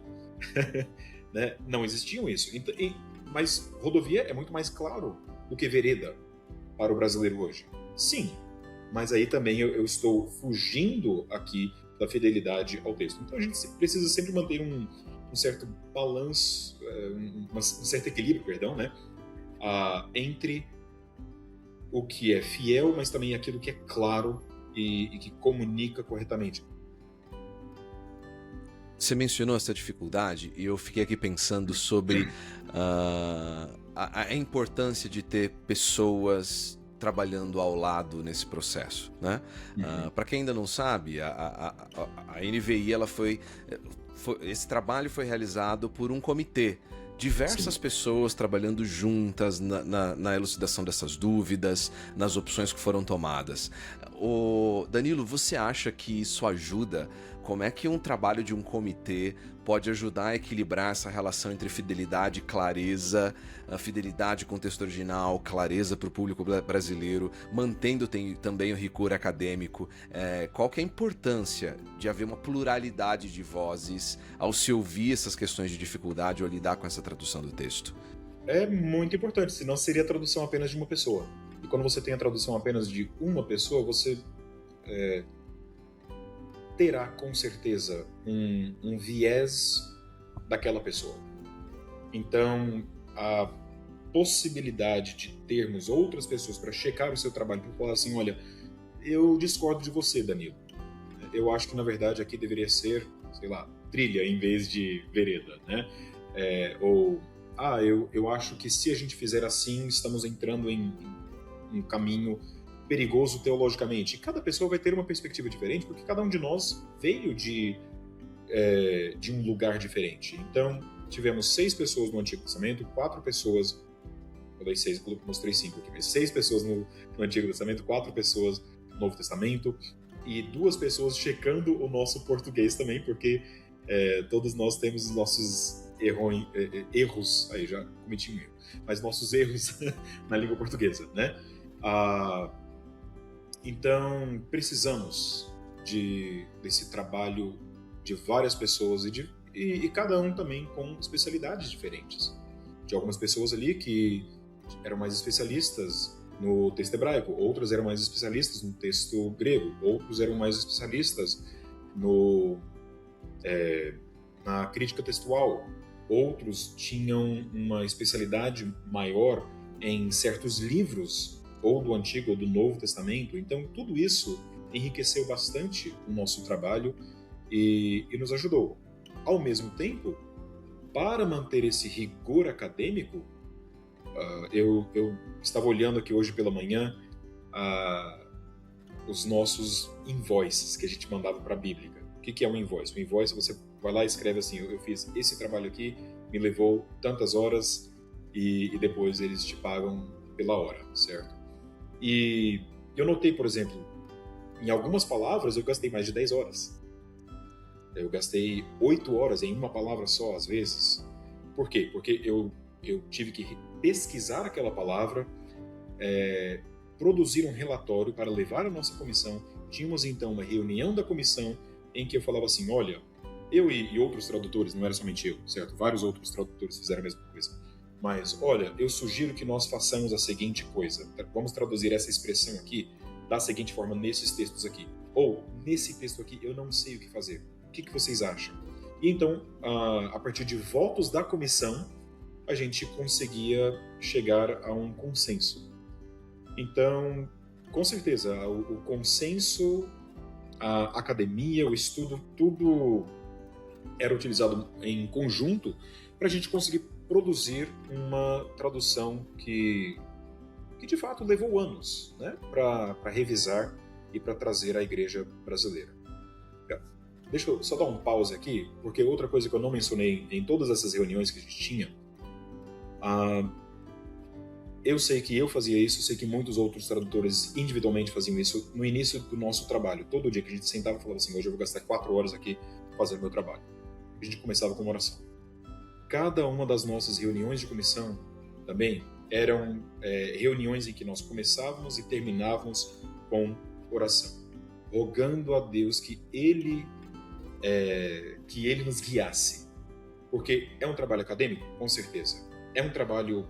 Né? Não existiam isso. Mas rodovia é muito mais claro do que vereda para o brasileiro hoje. Sim, mas aí também eu estou fugindo aqui da fidelidade ao texto. Então a gente precisa sempre manter um certo balanço, um certo equilíbrio, perdão, né? Entre o que é fiel, mas também aquilo que é claro e que comunica corretamente. Você mencionou essa dificuldade e eu fiquei aqui pensando sobre a importância de ter pessoas trabalhando ao lado nesse processo, né? Para quem ainda não sabe, a NVI esse trabalho foi realizado por um comitê. Diversas pessoas trabalhando juntas na elucidação dessas dúvidas, nas opções que foram tomadas. Danilo, você acha que isso ajuda? Como é que um trabalho de um comitê pode ajudar a equilibrar essa relação entre fidelidade e clareza, a fidelidade com o texto original, clareza para o público brasileiro, mantendo também o rigor acadêmico? Qual que é a importância de haver uma pluralidade de vozes ao se ouvir essas questões de dificuldade ou lidar com essa tradução do texto? É muito importante, senão seria a tradução apenas de uma pessoa. E quando você tem a tradução apenas de uma pessoa, você terá com certeza um viés daquela pessoa. Então, a possibilidade de termos outras pessoas para checar o seu trabalho, para falar assim, olha, eu discordo de você, Danilo. Eu acho que, na verdade, aqui deveria ser, sei lá, trilha em vez de vereda, né? Eu acho que se a gente fizer assim, estamos entrando em um caminho perigoso teologicamente. E cada pessoa vai ter uma perspectiva diferente, porque cada um de nós veio de um lugar diferente. Então, tivemos 6 pessoas no Antigo Testamento, 4 pessoas... Eu dei 6, mostrei 5 aqui, mas 6 pessoas no Antigo Testamento, 4 pessoas no Novo Testamento, e 2 pessoas checando o nosso português também, porque todos nós temos os nossos erros, aí já cometi um erro, mas nossos erros na língua portuguesa, né? Então, precisamos desse trabalho de várias pessoas e cada um também com especialidades diferentes. De algumas pessoas ali que eram mais especialistas no texto hebraico, outras eram mais especialistas no texto grego, outros eram mais especialistas na crítica textual, outros tinham uma especialidade maior em certos livros, ou do Antigo ou do Novo Testamento. Então, tudo isso enriqueceu bastante o nosso trabalho e nos ajudou. Ao mesmo tempo, para manter esse rigor acadêmico, eu estava olhando aqui hoje pela manhã os nossos invoices que a gente mandava para a Bíblia. O que é um invoice? Um invoice, você vai lá e escreve assim, eu fiz esse trabalho aqui, me levou tantas horas e depois eles te pagam pela hora, certo? E eu notei, por exemplo, em algumas palavras eu gastei mais de 10 horas. Eu gastei 8 horas em uma palavra só, às vezes. Por quê? Porque eu tive que pesquisar aquela palavra, produzir um relatório para levar à nossa comissão. Tínhamos então uma reunião da comissão em que eu falava assim, olha, eu e outros tradutores, não era somente eu, certo? Vários outros tradutores fizeram a mesma coisa. Mas, olha, eu sugiro que nós façamos a seguinte coisa. Vamos traduzir essa expressão aqui da seguinte forma nesses textos aqui. Ou, nesse texto aqui, eu não sei o que fazer. O que vocês acham? E então, a partir de votos da comissão, a gente conseguia chegar a um consenso. Então, com certeza, o consenso, a academia, o estudo, tudo era utilizado em conjunto para a gente conseguir produzir uma tradução que de fato levou anos, né, para revisar e para trazer à igreja brasileira. Deixa eu só dar um pause aqui, porque outra coisa que eu não mencionei em todas essas reuniões que a gente tinha, eu sei que eu fazia isso, eu sei que muitos outros tradutores individualmente faziam isso no início do nosso trabalho. Todo dia que a gente sentava e falava assim, hoje eu vou gastar 4 horas aqui fazendo meu trabalho. A gente começava com uma oração. Cada uma das nossas reuniões de comissão também eram reuniões em que nós começávamos e terminávamos com oração, rogando a Deus que Ele nos guiasse. Porque é um trabalho acadêmico? Com certeza. É um trabalho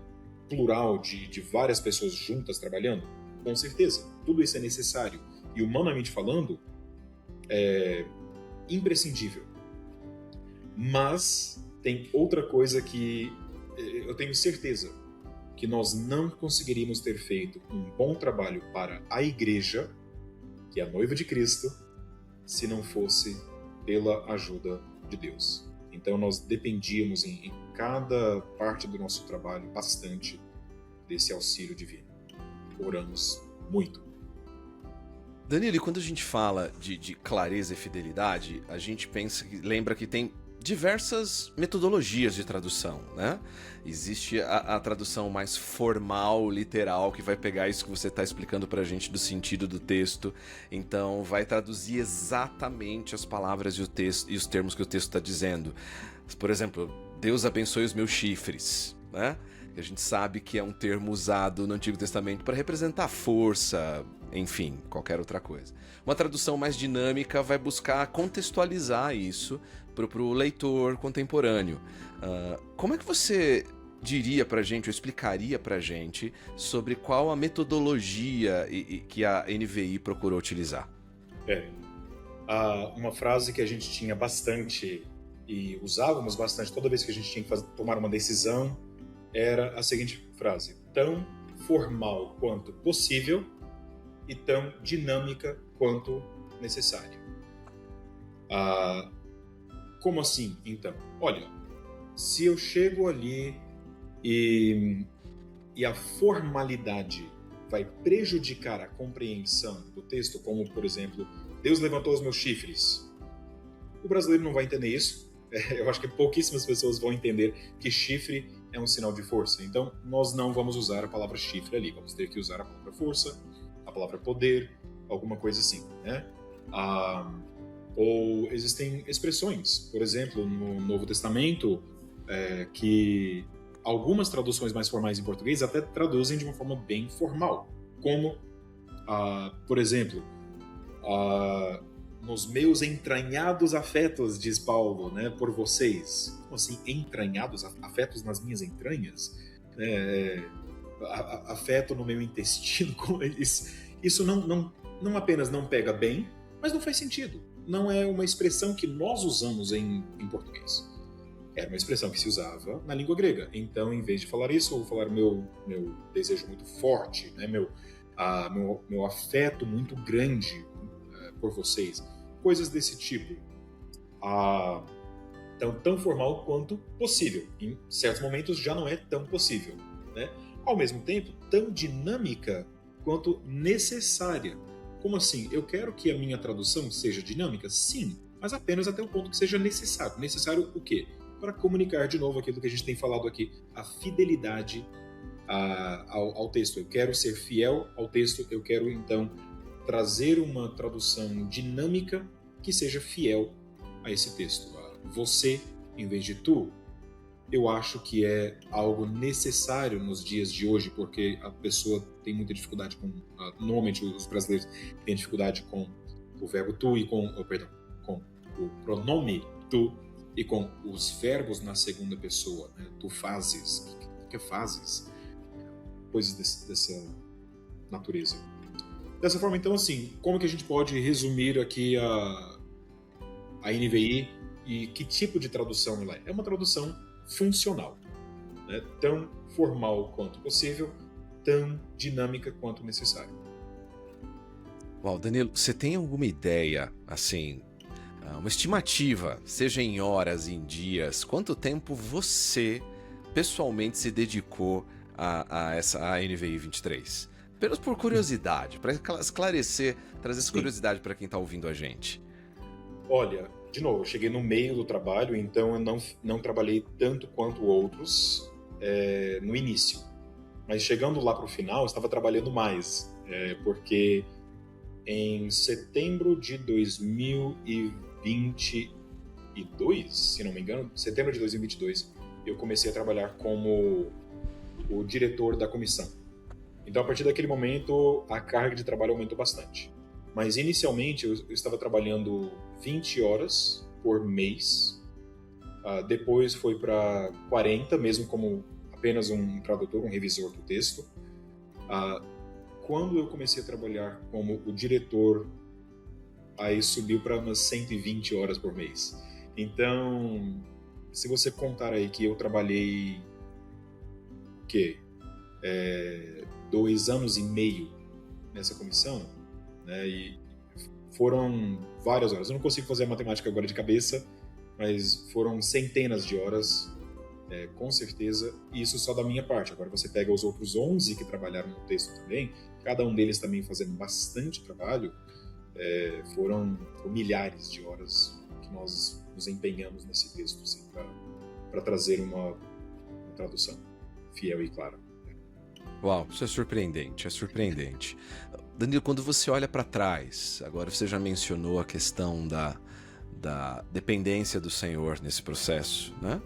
plural de várias pessoas juntas trabalhando? Com certeza. Tudo isso é necessário. E humanamente falando, é imprescindível. Mas tem outra coisa que eu tenho certeza que nós não conseguiríamos ter feito um bom trabalho para a igreja, que é a noiva de Cristo, se não fosse pela ajuda de Deus. Então nós dependíamos em cada parte do nosso trabalho bastante desse auxílio divino. Oramos muito. Danilo, e quando a gente fala de clareza e fidelidade, a gente lembra que tem diversas metodologias de tradução, né? Existe a tradução mais formal, literal, que vai pegar isso que você está explicando pra gente do sentido do texto, então vai traduzir exatamente as palavras e os termos que o texto está dizendo. Por exemplo, Deus abençoe os meus chifres, né? Que a gente sabe que é um termo usado no Antigo Testamento para representar força, enfim, qualquer outra coisa. Uma tradução mais dinâmica vai buscar contextualizar isso para o leitor contemporâneo. Como é que você diria para a gente, ou explicaria para a gente, sobre qual a metodologia que a NVI procurou utilizar? Uma frase que a gente tinha bastante e usávamos bastante toda vez que a gente tinha que tomar uma decisão era a seguinte frase: tão formal quanto possível e tão dinâmica quanto necessário. Como assim, então? Olha, se eu chego ali e a formalidade vai prejudicar a compreensão do texto, como, por exemplo, Deus levantou os meus chifres, o brasileiro não vai entender isso. Eu acho que pouquíssimas pessoas vão entender que chifre é um sinal de força. Então, nós não vamos usar a palavra chifre ali. Vamos ter que usar a palavra força, a palavra poder, alguma coisa assim, né? Ou existem expressões, por exemplo, no Novo Testamento, que algumas traduções mais formais em português até traduzem de uma forma bem formal, como, por exemplo, nos meus entranhados afetos, diz Paulo, né, por vocês. Como assim, entranhados? Afetos nas minhas entranhas? Afeto no meu intestino? Isso não apenas não pega bem, mas não faz sentido. Não é uma expressão que nós usamos em português. Era uma expressão que se usava na língua grega. Então, em vez de falar isso, eu vou falar meu desejo muito forte, né, meu afeto muito grande por vocês. Coisas desse tipo. Então, tão formal quanto possível. Em certos momentos já não é tão possível, né? Ao mesmo tempo, tão dinâmica quanto necessária. Como assim? Eu quero que a minha tradução seja dinâmica? Sim, mas apenas até o ponto que seja necessário. Necessário o quê? Para comunicar de novo aquilo que a gente tem falado aqui, a fidelidade ao texto. Eu quero ser fiel ao texto, eu quero então trazer uma tradução dinâmica que seja fiel a esse texto. Você, em vez de tu, eu acho que é algo necessário nos dias de hoje, porque a pessoa tem muita dificuldade com... normalmente os brasileiros têm dificuldade com o verbo tu e com o pronome tu e com os verbos na segunda pessoa, né? Tu fazes, o que fazes? Coisas dessa natureza. Dessa forma, então, assim, como que a gente pode resumir aqui a NVI e que tipo de tradução ela é? É uma tradução funcional, né? Tão formal quanto possível, tão dinâmica quanto necessário. Uau, Danilo, você tem alguma ideia, assim, uma estimativa, seja em horas, em dias, quanto tempo você pessoalmente se dedicou a NVI 23? Apenas por curiosidade, para esclarecer, trazer essa curiosidade para quem está ouvindo a gente. Olha, de novo, eu cheguei no meio do trabalho, então eu não trabalhei tanto quanto outros no início. Mas chegando lá para o final, eu estava trabalhando mais, porque em setembro de 2022, se não me engano, setembro de 2022, eu comecei a trabalhar como o diretor da comissão. Então, a partir daquele momento, a carga de trabalho aumentou bastante. Mas, inicialmente, eu estava trabalhando 20 horas por mês. Depois foi para 40, mesmo como apenas um tradutor, um revisor do texto. Quando eu comecei a trabalhar como o diretor, aí subiu para umas 120 horas por mês. Então, se você contar aí que eu trabalhei, o quê? 2 anos e meio nessa comissão, né? E foram várias horas. Eu não consigo fazer a matemática agora de cabeça, mas foram centenas de horas, com certeza, e isso só da minha parte. Agora você pega os outros 11 que trabalharam no texto também, cada um deles também fazendo bastante trabalho, foram milhares de horas que nós nos empenhamos nesse texto, assim, para trazer uma tradução fiel e clara. Uau, isso é surpreendente, é surpreendente. Danilo, quando você olha para trás, agora você já mencionou a questão da dependência do Senhor nesse processo, né?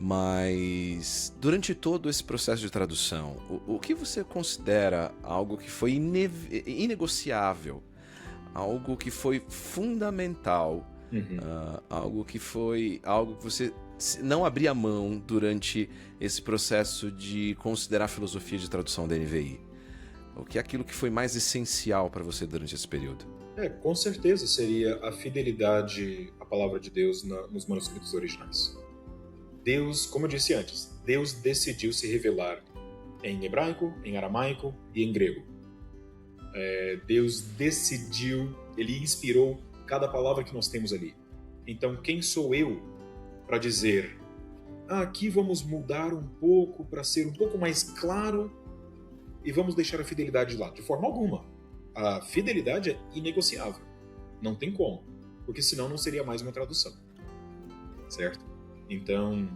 Mas durante todo esse processo de tradução, o que você considera algo que foi inegociável, algo que foi fundamental, algo que você não abria mão durante esse processo de considerar a filosofia de tradução da NVI? O que é aquilo que foi mais essencial para você durante esse período? Com certeza seria a fidelidade à palavra de Deus nos manuscritos originais. Deus, como eu disse antes, Deus decidiu se revelar em hebraico, em aramaico e em grego. Deus decidiu, Ele inspirou cada palavra que nós temos ali. Então, quem sou eu para dizer, aqui vamos mudar um pouco para ser um pouco mais claro e vamos deixar a fidelidade de lado? De forma alguma. A fidelidade é inegociável. Não tem como. Porque senão não seria mais uma tradução. Certo? Então,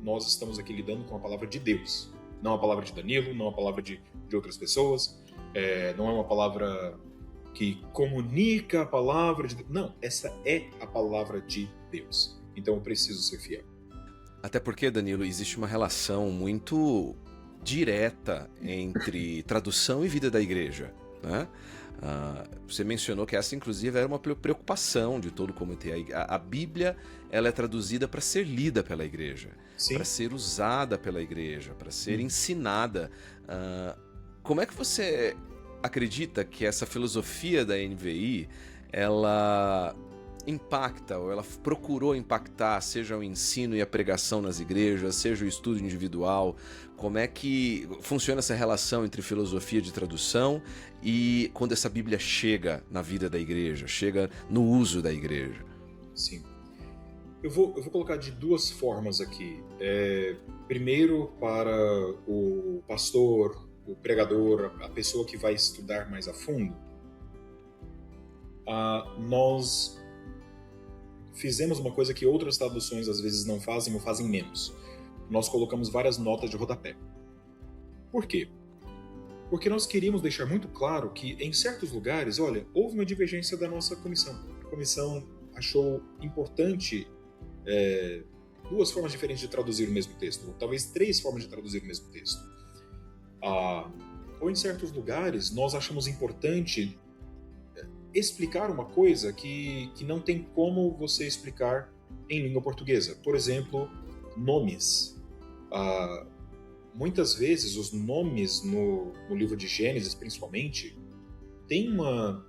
nós estamos aqui lidando com a palavra de Deus. Não a palavra de Danilo, não a palavra de outras pessoas. Não é uma palavra que comunica a palavra de Deus. Não, essa é a palavra de Deus. Então eu preciso ser fiel. Até porque, Danilo, existe uma relação muito direta entre tradução e vida da igreja, né? Você mencionou que essa, inclusive, era uma preocupação de todo o comitê. A Bíblia, ela é traduzida para ser lida pela igreja, para ser usada pela igreja, para ser ensinada. Como é que você acredita que essa filosofia da NVI, ela impacta, ou ela procurou impactar, seja o ensino e a pregação nas igrejas, seja o estudo individual? Como é que funciona essa relação entre filosofia de tradução e quando essa Bíblia chega na vida da igreja, chega no uso da igreja? Sim. Eu vou colocar de duas formas aqui. Primeiro, para o pastor, o pregador, a pessoa que vai estudar mais a fundo, nós fizemos uma coisa que outras traduções às vezes não fazem ou fazem menos. Nós colocamos várias notas de rodapé. Por quê? Porque nós queríamos deixar muito claro que em certos lugares, olha, houve uma divergência da nossa comissão. A comissão achou importante duas formas diferentes de traduzir o mesmo texto, ou talvez 3 formas de traduzir o mesmo texto. Ou em certos lugares nós achamos importante explicar uma coisa que não tem como você explicar em língua portuguesa. Por exemplo, nomes. Muitas vezes os nomes no livro de Gênesis, principalmente, têm uma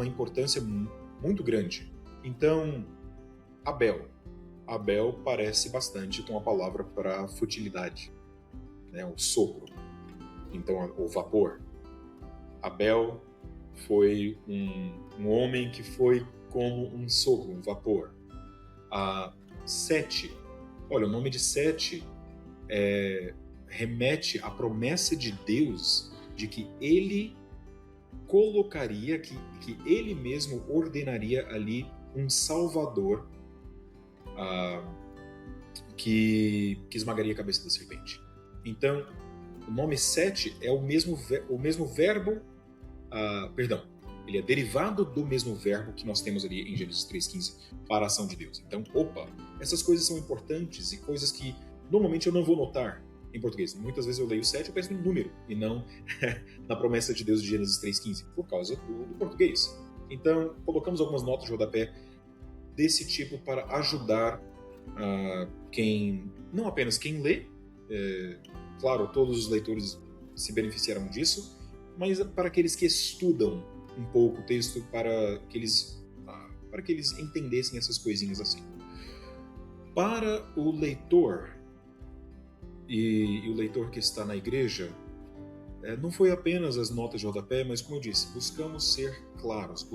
importância muito grande. Então, Abel parece bastante com a palavra para futilidade, né? O sopro, então o vapor. Abel foi um homem que foi como um sopro, um vapor. Sete, olha, o nome de Sete remete à promessa de Deus de que ele colocaria, que ele mesmo ordenaria ali um Salvador que esmagaria a cabeça da serpente. Então, o nome sete é o mesmo verbo, perdão, ele é derivado do mesmo verbo que nós temos ali em Gênesis 3,15 para a ação de Deus. Então, essas coisas são importantes e coisas que normalmente eu não vou notar em português. Muitas vezes eu leio 7 eu penso no número e não na promessa de Deus de Gênesis 3,15, por causa do português. Então, colocamos algumas notas de rodapé desse tipo para ajudar não apenas quem lê, claro, todos os leitores se beneficiarão disso, mas para aqueles que estudam um pouco o texto, para que eles entendessem essas coisinhas assim. Para o leitor, e o leitor que está na igreja, não foi apenas as notas de rodapé, mas como eu disse, buscamos ser claros,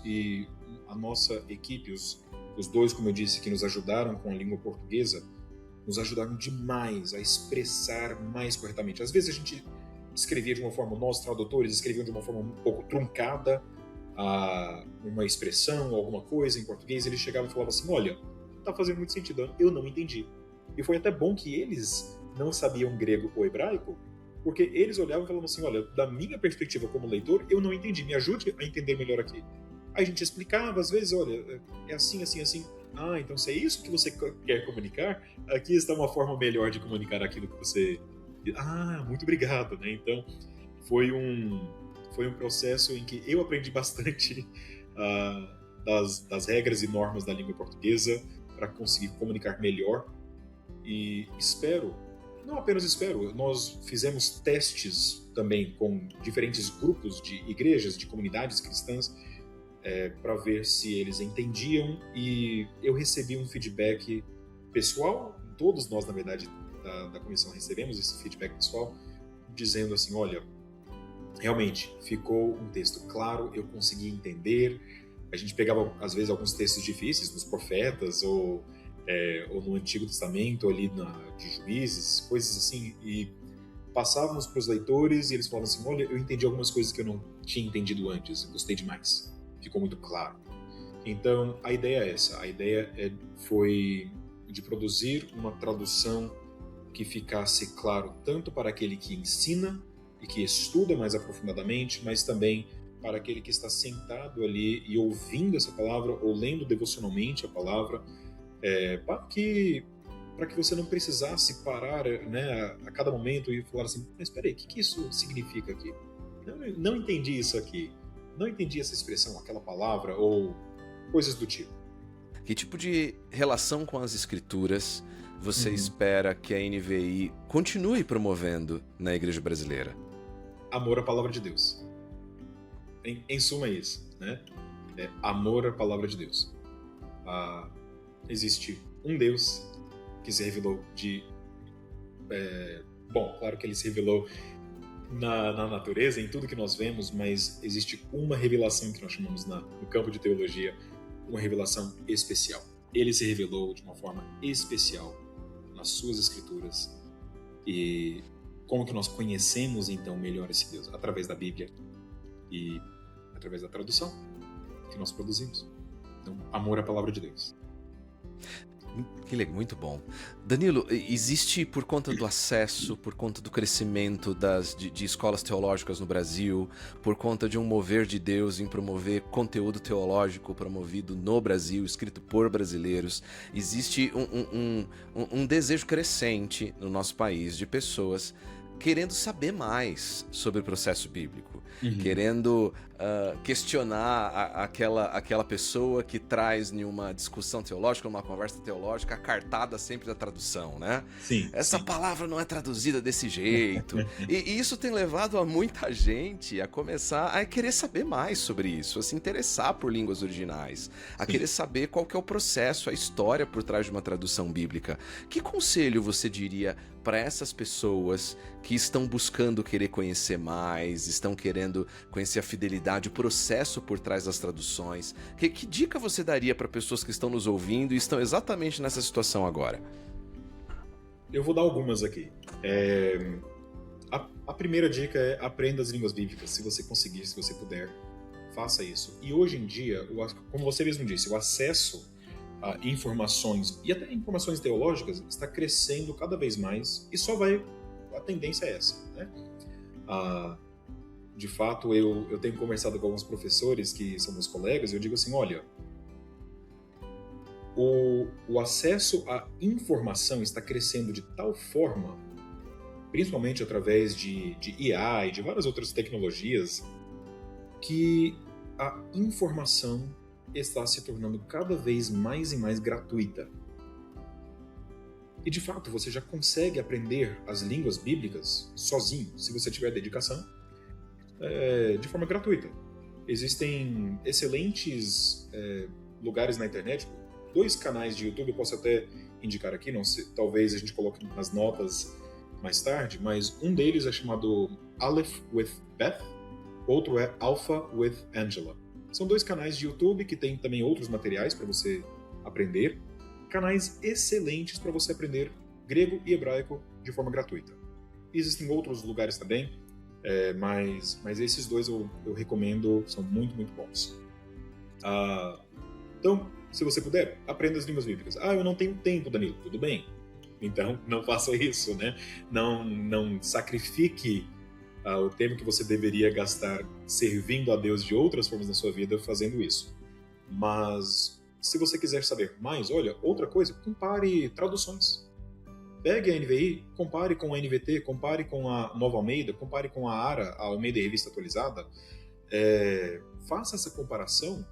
e a nossa equipe, os dois, como eu disse, que nos ajudaram com a língua portuguesa, nos ajudaram demais a expressar mais corretamente. Às vezes a gente escrevia de uma forma, nós tradutores escreviam de uma forma um pouco truncada uma expressão, alguma coisa em português, eles chegavam e falavam assim, olha, não está fazendo muito sentido, eu não entendi. E foi até bom que eles não sabiam grego ou hebraico, porque eles olhavam e falavam assim, olha, da minha perspectiva como leitor, eu não entendi, me ajude a entender melhor aqui. Aí a gente explicava, às vezes, olha, é assim, assim, assim. Então se é isso que você quer comunicar, aqui está uma forma melhor de comunicar aquilo que você... muito obrigado, né? Então, foi um processo em que eu aprendi bastante das regras e normas da língua portuguesa para conseguir comunicar melhor. E não apenas espero, nós fizemos testes também com diferentes grupos de igrejas, de comunidades cristãs, para ver se eles entendiam, e eu recebi um feedback pessoal, todos nós, na verdade, da comissão recebemos esse feedback pessoal, dizendo assim, olha, realmente ficou um texto claro, eu consegui entender. A gente pegava, às vezes, alguns textos difíceis dos profetas ou no Antigo Testamento, ali de Juízes, coisas assim, e passávamos para os leitores e eles falavam assim, olha, eu entendi algumas coisas que eu não tinha entendido antes, eu gostei demais, ficou muito claro. Então, a ideia é essa, foi de produzir uma tradução que ficasse claro tanto para aquele que ensina e que estuda mais aprofundadamente, mas também para aquele que está sentado ali e ouvindo essa palavra ou lendo devocionalmente a palavra, para que você não precisasse parar, né, a cada momento e falar assim, mas espera aí, o que isso significa aqui? Não entendi isso aqui, não entendi essa expressão, aquela palavra, ou coisas do tipo. Que tipo de relação com as escrituras você espera que a NVI continue promovendo na igreja brasileira? Amor à palavra de Deus. Em suma é isso, né? Amor à palavra de Deus. Existe um Deus que se revelou claro que ele se revelou na natureza, em tudo que nós vemos, mas existe uma revelação que nós chamamos no campo de teologia, uma revelação especial. Ele se revelou de uma forma especial nas suas escrituras. E como que nós conhecemos então melhor esse Deus? Através da Bíblia e através da tradução que nós produzimos. Então, amor à palavra de Deus. Que legal, muito bom. Danilo, existe, por conta do acesso, por conta do crescimento de escolas teológicas no Brasil, por conta de um mover de Deus em promover conteúdo teológico promovido no Brasil, escrito por brasileiros, existe um desejo crescente no nosso país de pessoas querendo saber mais sobre o processo bíblico, querendo questionar aquela pessoa que traz em uma discussão teológica, numa conversa teológica, a cartada sempre da tradução, né? Sim. Essa palavra não é traduzida desse jeito. E isso tem levado a muita gente a começar a querer saber mais sobre isso, a se interessar por línguas originais, a querer saber qual que é o processo, a história por trás de uma tradução bíblica. Que conselho você diria para essas pessoas que estão buscando querer conhecer mais, estão querendo conhecer a fidelidade, o processo por trás das traduções? Que dica você daria para pessoas que estão nos ouvindo e estão exatamente nessa situação agora? Eu vou dar algumas aqui. A primeira dica é aprenda as línguas bíblicas, se você conseguir, se você puder, faça isso. E hoje em dia, como você mesmo disse, o acesso a informações, e até informações teológicas, está crescendo cada vez mais e só vai a tendência é essa, né? De fato, eu tenho conversado com alguns professores que são meus colegas e eu digo assim, olha, o acesso à informação está crescendo de tal forma, principalmente através de IA e de várias outras tecnologias, que a informação está se tornando cada vez mais e mais gratuita. E de fato, você já consegue aprender as línguas bíblicas sozinho, se você tiver dedicação, de forma gratuita. Existem excelentes lugares na internet, 2 canais de YouTube, eu posso até indicar aqui, não sei, talvez a gente coloque nas notas mais tarde, mas um deles é chamado Aleph with Beth, outro é Alpha with Angela. São 2 canais de YouTube que tem também outros materiais para você aprender, canais excelentes para você aprender grego e hebraico de forma gratuita. Existem outros lugares também, mas esses 2 eu recomendo, são muito, muito bons. Então, se você puder, aprenda as línguas bíblicas. Eu não tenho tempo, Danilo. Tudo bem. Então, não faça isso, né? Não sacrifique o tempo que você deveria gastar servindo a Deus de outras formas na sua vida fazendo isso. Mas, se você quiser saber mais, olha, outra coisa, compare traduções. Pegue a NVI, compare com a NVT, compare com a Nova Almeida, compare com a ARA, a Almeida Revista Atualizada. Faça essa comparação,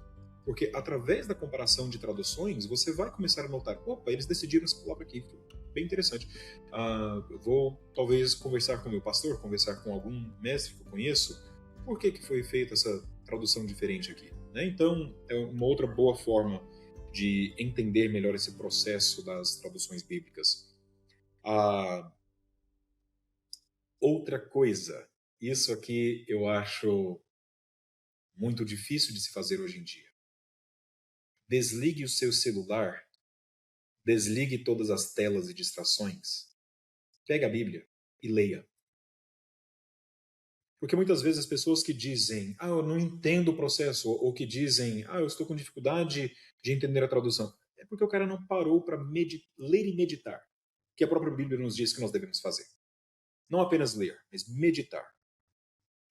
porque através da comparação de traduções, você vai começar a notar, opa, eles decidiram essa palavra aqui, bem interessante. Eu vou talvez conversar com o meu pastor, conversar com algum mestre que eu conheço, por que foi feita essa tradução diferente aqui? Né? Então, é uma outra boa forma de entender melhor esse processo das traduções bíblicas. Outra coisa, isso aqui eu acho muito difícil de se fazer hoje em dia. Desligue o seu celular, desligue todas as telas e distrações, pegue a Bíblia e leia. Porque muitas vezes as pessoas que dizem, eu não entendo o processo, ou que dizem, eu estou com dificuldade de entender a tradução, é porque o cara não parou para ler e meditar, que a própria Bíblia nos diz que nós devemos fazer. Não apenas ler, mas meditar.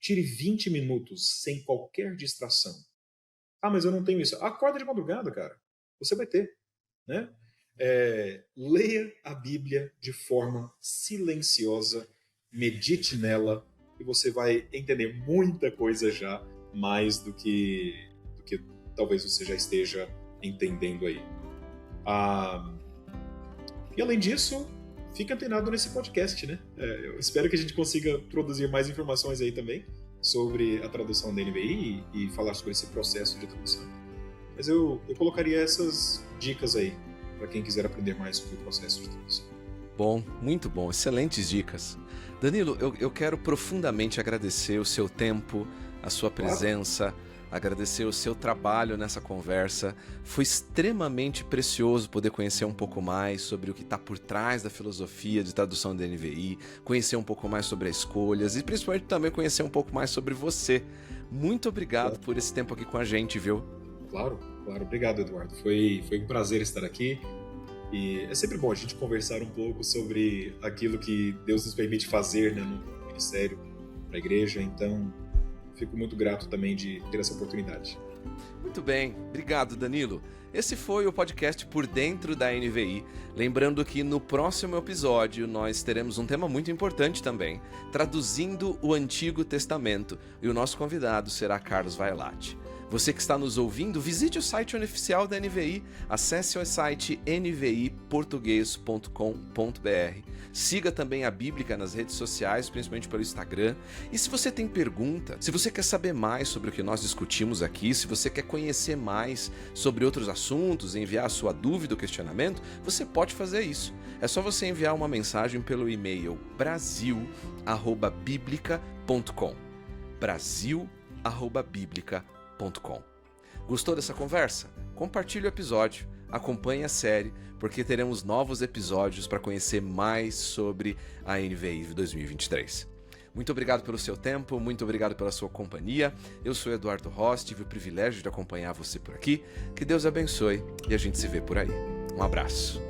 Tire 20 minutos sem qualquer distração. Mas eu não tenho isso. Acorda de madrugada, cara. Você vai ter, né? Leia a Bíblia de forma silenciosa, medite nela, e você vai entender muita coisa já, mais do que talvez você já esteja entendendo aí. E além disso, fica antenado nesse podcast, né? Eu espero que a gente consiga produzir mais informações aí também sobre a tradução da NVI e falar sobre esse processo de tradução. Mas eu colocaria essas dicas aí para quem quiser aprender mais sobre o processo de tradução. Bom, muito bom, excelentes dicas. Danilo, eu quero profundamente agradecer o seu tempo, a sua presença, agradecer o seu trabalho nessa conversa. Foi extremamente precioso poder conhecer um pouco mais sobre o que está por trás da filosofia de tradução da NVI, conhecer um pouco mais sobre as escolhas e principalmente também conhecer um pouco mais sobre você. Muito obrigado por esse tempo aqui com a gente, viu? Claro. Obrigado, Eduardo. Foi um prazer estar aqui. E é sempre bom a gente conversar um pouco sobre aquilo que Deus nos permite fazer, né, no ministério, na igreja. Então, fico muito grato também de ter essa oportunidade. Muito bem, obrigado, Danilo. Esse foi o podcast Por Dentro da NVI. Lembrando que no próximo episódio nós teremos um tema muito importante também, traduzindo o Antigo Testamento, e o nosso convidado será Carlos Vailate. Você que está nos ouvindo, visite o site oficial da NVI, acesse o site nviportugues.com.br, siga também a Bíblica nas redes sociais, principalmente pelo Instagram, e se você tem pergunta, se você quer saber mais sobre o que nós discutimos aqui, se você quer conhecer mais sobre outros assuntos, enviar a sua dúvida ou questionamento, você pode fazer isso. É só você enviar uma mensagem pelo e-mail brasil@biblica.com brasil@biblica.com. Gostou dessa conversa? Compartilhe o episódio, acompanhe a série, porque teremos novos episódios para conhecer mais sobre a NVI 2023. Muito obrigado pelo seu tempo, muito obrigado pela sua companhia. Eu sou Eduardo Ross, tive o privilégio de acompanhar você por aqui. Que Deus abençoe e a gente se vê por aí. Um abraço.